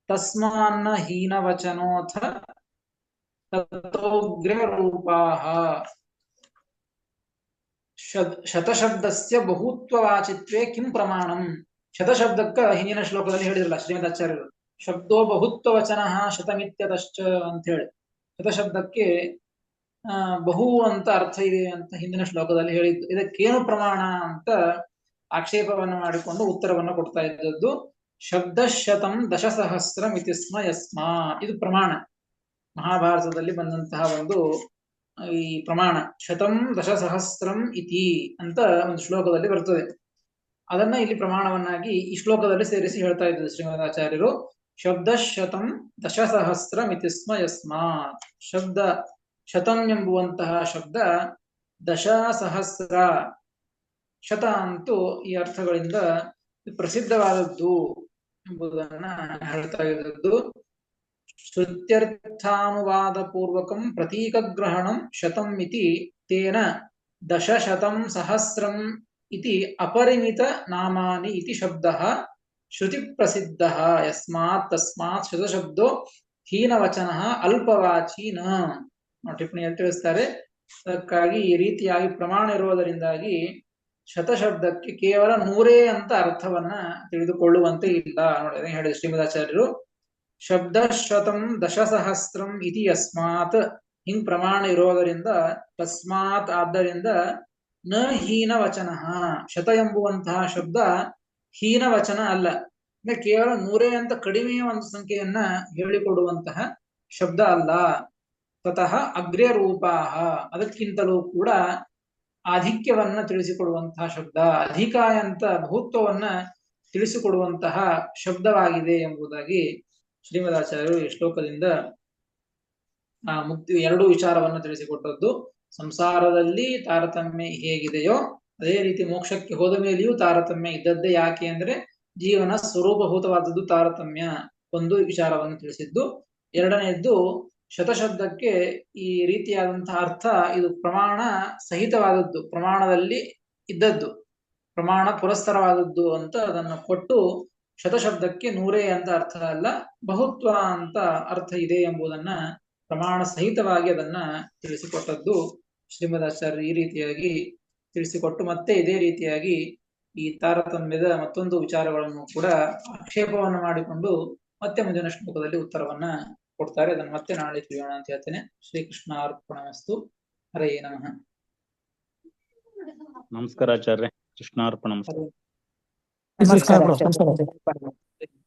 ತಸ್ಮಾನ್ನ ಹೀನವಚನೋಥ ತತೋಗ್ರ ರೂಪಾಹ. ಶತಶಬ್ದಸ್ಯ ಬಹುತ್ವವಾಚಿತ್ವೇ ಕಿಂ ಪ್ರಮಾಣಂ. ಶತಶಬ್ದಕ್ಕ ಹಿಂದಿನ ಶ್ಲೋಕದಲ್ಲಿ ಹೇಳಿದ್ರಲ್ಲ ಶ್ರೀಮದಾಚಾರ್ಯರು, ಶಬ್ದೋ ಬಹುತ್ವವಚನ ಶತಮಿತ್ಯದಶ್ಚ ಅಂತ ಹೇಳಿ. ಶತಶಬ್ದಕ್ಕೆ ಬಹು ಅಂತ ಅರ್ಥ ಇದೆ ಅಂತ ಹಿಂದಿನ ಶ್ಲೋಕದಲ್ಲಿ ಹೇಳಿದ್ದು. ಇದಕ್ಕೇನು ಪ್ರಮಾಣ ಅಂತ ಆಕ್ಷೇಪವನ್ನು ಮಾಡಿಕೊಂಡು ಉತ್ತರವನ್ನು ಕೊಡ್ತಾ ಇದ್ದದ್ದು. ಶಬ್ದಶತಂ ದಶಸಹಸ್ರ ಮಿತಿಸ್ಮ ಯಸ್ಮಾ, ಇದು ಪ್ರಮಾಣ. ಮಹಾಭಾರತದಲ್ಲಿ ಬಂದಂತಹ ಒಂದು ಈ ಪ್ರಮಾಣ. ಶತಂ ದಶಸಹಸ್ರಂ ಇತಿ ಅಂತ ಒಂದು ಶ್ಲೋಕದಲ್ಲಿ ಬರ್ತದೆ. ಅದನ್ನ ಇಲ್ಲಿ ಪ್ರಮಾಣವನ್ನಾಗಿ ಈ ಶ್ಲೋಕದಲ್ಲಿ ಸೇರಿಸಿ ಹೇಳ್ತಾ ಇದ್ದಾರೆ ಶ್ರೀಮದಾಚಾರ್ಯರು. ಶಬ್ದಶತಂ ದಶಸಹಸ್ರ ಮಿತಿಸ್ಮ ಯಸ್ಮಾತ್. ಶಬ್ದ ಶತಂ ಎಂಬುವಂತಹ ಶಬ್ದ ದಶಸಹಸ್ರ, ಶತ ಅಂತೂ ಈ ಅರ್ಥಗಳಿಂದ ಪ್ರಸಿದ್ಧವಾದದ್ದು ಎಂಬುದನ್ನ ಹೇಳ್ತಾ ಇದ್ದದ್ದು. ಶ್ರುತ್ಯರ್ಥಾನುವಾದ ಪೂರ್ವಕಂ ಪ್ರತೀಕಗ್ರಹಣಂ ಶತಂ ಇತಿ ತೇನ ದಶಶತಂ ಸಹಸ್ರಂ ಇತಿ ಅಪರಿಮಿತ ನಾಮಾನಿ ಇತಿ ಶಬ್ದಃ ಶ್ರುತಿ ಪ್ರಸಿದ್ಧಃ. ಯಸ್ಮಾತ್ ತಸ್ಮಾತ್ ಶತಶಬ್ದೋ ಹೀನವಚನಃ ಅಲ್ಪವಾಚಿ ನ. ಟಿಪ್ಪಣಿಯಲ್ಲಿ ತಿಳಿಸ್ತಾರೆ. ಅದಕ್ಕಾಗಿ ಈ ರೀತಿಯಾಗಿ ಪ್ರಮಾಣ ಇರುವುದರಿಂದಾಗಿ ಶತಶಬ್ದಕ್ಕೆ ಕೇವಲ 100 ಅಂತ ಅರ್ಥವನ್ನ ತಿಳಿದುಕೊಳ್ಳುವಂತೆ ಇಲ್ಲ. ನೋಡಿ ಹೇಳಿದ ಶ್ರೀಮದಾಚಾರ್ಯರು. ಶಬ್ದಶತಂ ದಶಸಹಸ್ರಂ ಇತಿ ಯಸ್ಮಾತ್, ಹಿಂಗ್ ಪ್ರಮಾಣ ಇರೋದರಿಂದ, ತಸ್ಮಾತ್ ಆದ್ದರಿಂದ ನ ಹೀನವಚನ. ಶತ ಎಂಬುವಂತಹ ಶಬ್ದ ಹೀನವಚನ ಅಲ್ಲ, ಕೇವಲ 100 ಅಂತ ಕಡಿಮೆಯ ಒಂದು ಸಂಖ್ಯೆಯನ್ನ ಹೇಳಿಕೊಡುವಂತಹ ಶಬ್ದ ಅಲ್ಲ. ತತಃ ಅಗ್ರ್ಯ ರೂಪಾಹ, ಅದಕ್ಕಿಂತಲೂ ಕೂಡ ಆಧಿಕ್ಯವನ್ನ ತಿಳಿಸಿಕೊಡುವಂತಹ ಶಬ್ದ, ಅಧಿಕಾಯ ಅಂತ ಬಹುತ್ವವನ್ನ ತಿಳಿಸಿಕೊಡುವಂತಹ ಶಬ್ದವಾಗಿದೆ ಎಂಬುದಾಗಿ ಶ್ರೀಮದಾಚಾರ್ಯರು ಈ ಶ್ಲೋಕದಿಂದ ಮುಕ್ತಿ ಎರಡೂ ವಿಚಾರವನ್ನು ತಿಳಿಸಿಕೊಟ್ಟದ್ದು. ಸಂಸಾರದಲ್ಲಿ ತಾರತಮ್ಯ ಹೇಗಿದೆಯೋ ಅದೇ ರೀತಿ ಮೋಕ್ಷಕ್ಕೆ ಹೋದ ಮೇಲೆಯೂ ತಾರತಮ್ಯ ಇದ್ದದ್ದೇ. ಯಾಕೆ ಅಂದ್ರೆ ಜೀವನ ಸ್ವರೂಪಭೂತವಾದದ್ದು ತಾರತಮ್ಯ, ಒಂದು ವಿಚಾರವನ್ನು ತಿಳಿಸಿದ್ದು. ಎರಡನೆಯದ್ದು, ಶತಶಬ್ದಕ್ಕೆ ಈ ರೀತಿಯಾದಂತಹ ಅರ್ಥ ಇದು ಪ್ರಮಾಣ ಸಹಿತವಾದದ್ದು, ಪ್ರಮಾಣದಲ್ಲಿ ಇದ್ದದ್ದು, ಪ್ರಮಾಣ ಪುರಸ್ಸರವಾದದ್ದು ಅಂತ ಅದನ್ನು ಕೊಟ್ಟು ಶತಶಬ್ದಕ್ಕೆ 100 ಅಂತ ಅರ್ಥ ಅಲ್ಲ, ಬಹುತ್ವ ಅಂತ ಅರ್ಥ ಇದೆ ಎಂಬುದನ್ನ ಪ್ರಮಾಣ ಸಹಿತವಾಗಿ ಅದನ್ನ ತಿಳಿಸಿಕೊಟ್ಟದ್ದು ಶ್ರೀಮದಾಚಾರ್ಯರು. ಈ ರೀತಿಯಾಗಿ ತಿಳಿಸಿಕೊಟ್ಟು ಮತ್ತೆ ಇದೇ ರೀತಿಯಾಗಿ ಈ ತಾರತಮ್ಯದ ಮತ್ತೊಂದು ವಿಚಾರಗಳನ್ನು ಕೂಡ ಆಕ್ಷೇಪವನ್ನು ಮಾಡಿಕೊಂಡು ಮತ್ತೆ ಮುಂದಿನ ಶ್ಲೋಕದಲ್ಲಿ ಉತ್ತರವನ್ನ ಕೊಡ್ತಾರೆ. ಅದನ್ನು ಮತ್ತೆ ನಾಳೆ ತಿಳಿಯೋಣ ಅಂತ ಹೇಳ್ತೇನೆ. ಶ್ರೀಕೃಷ್ಣ ಅರ್ಪಣಮಸ್ತು. ಹರೇ ನಮಃ. ನಮಸ್ಕಾರ ಆಚಾರ್ಯ. ಕೃಷ್ಣಾರ್ಪಣಮಸ್ತು. ನಮಸ್ಕಾರ.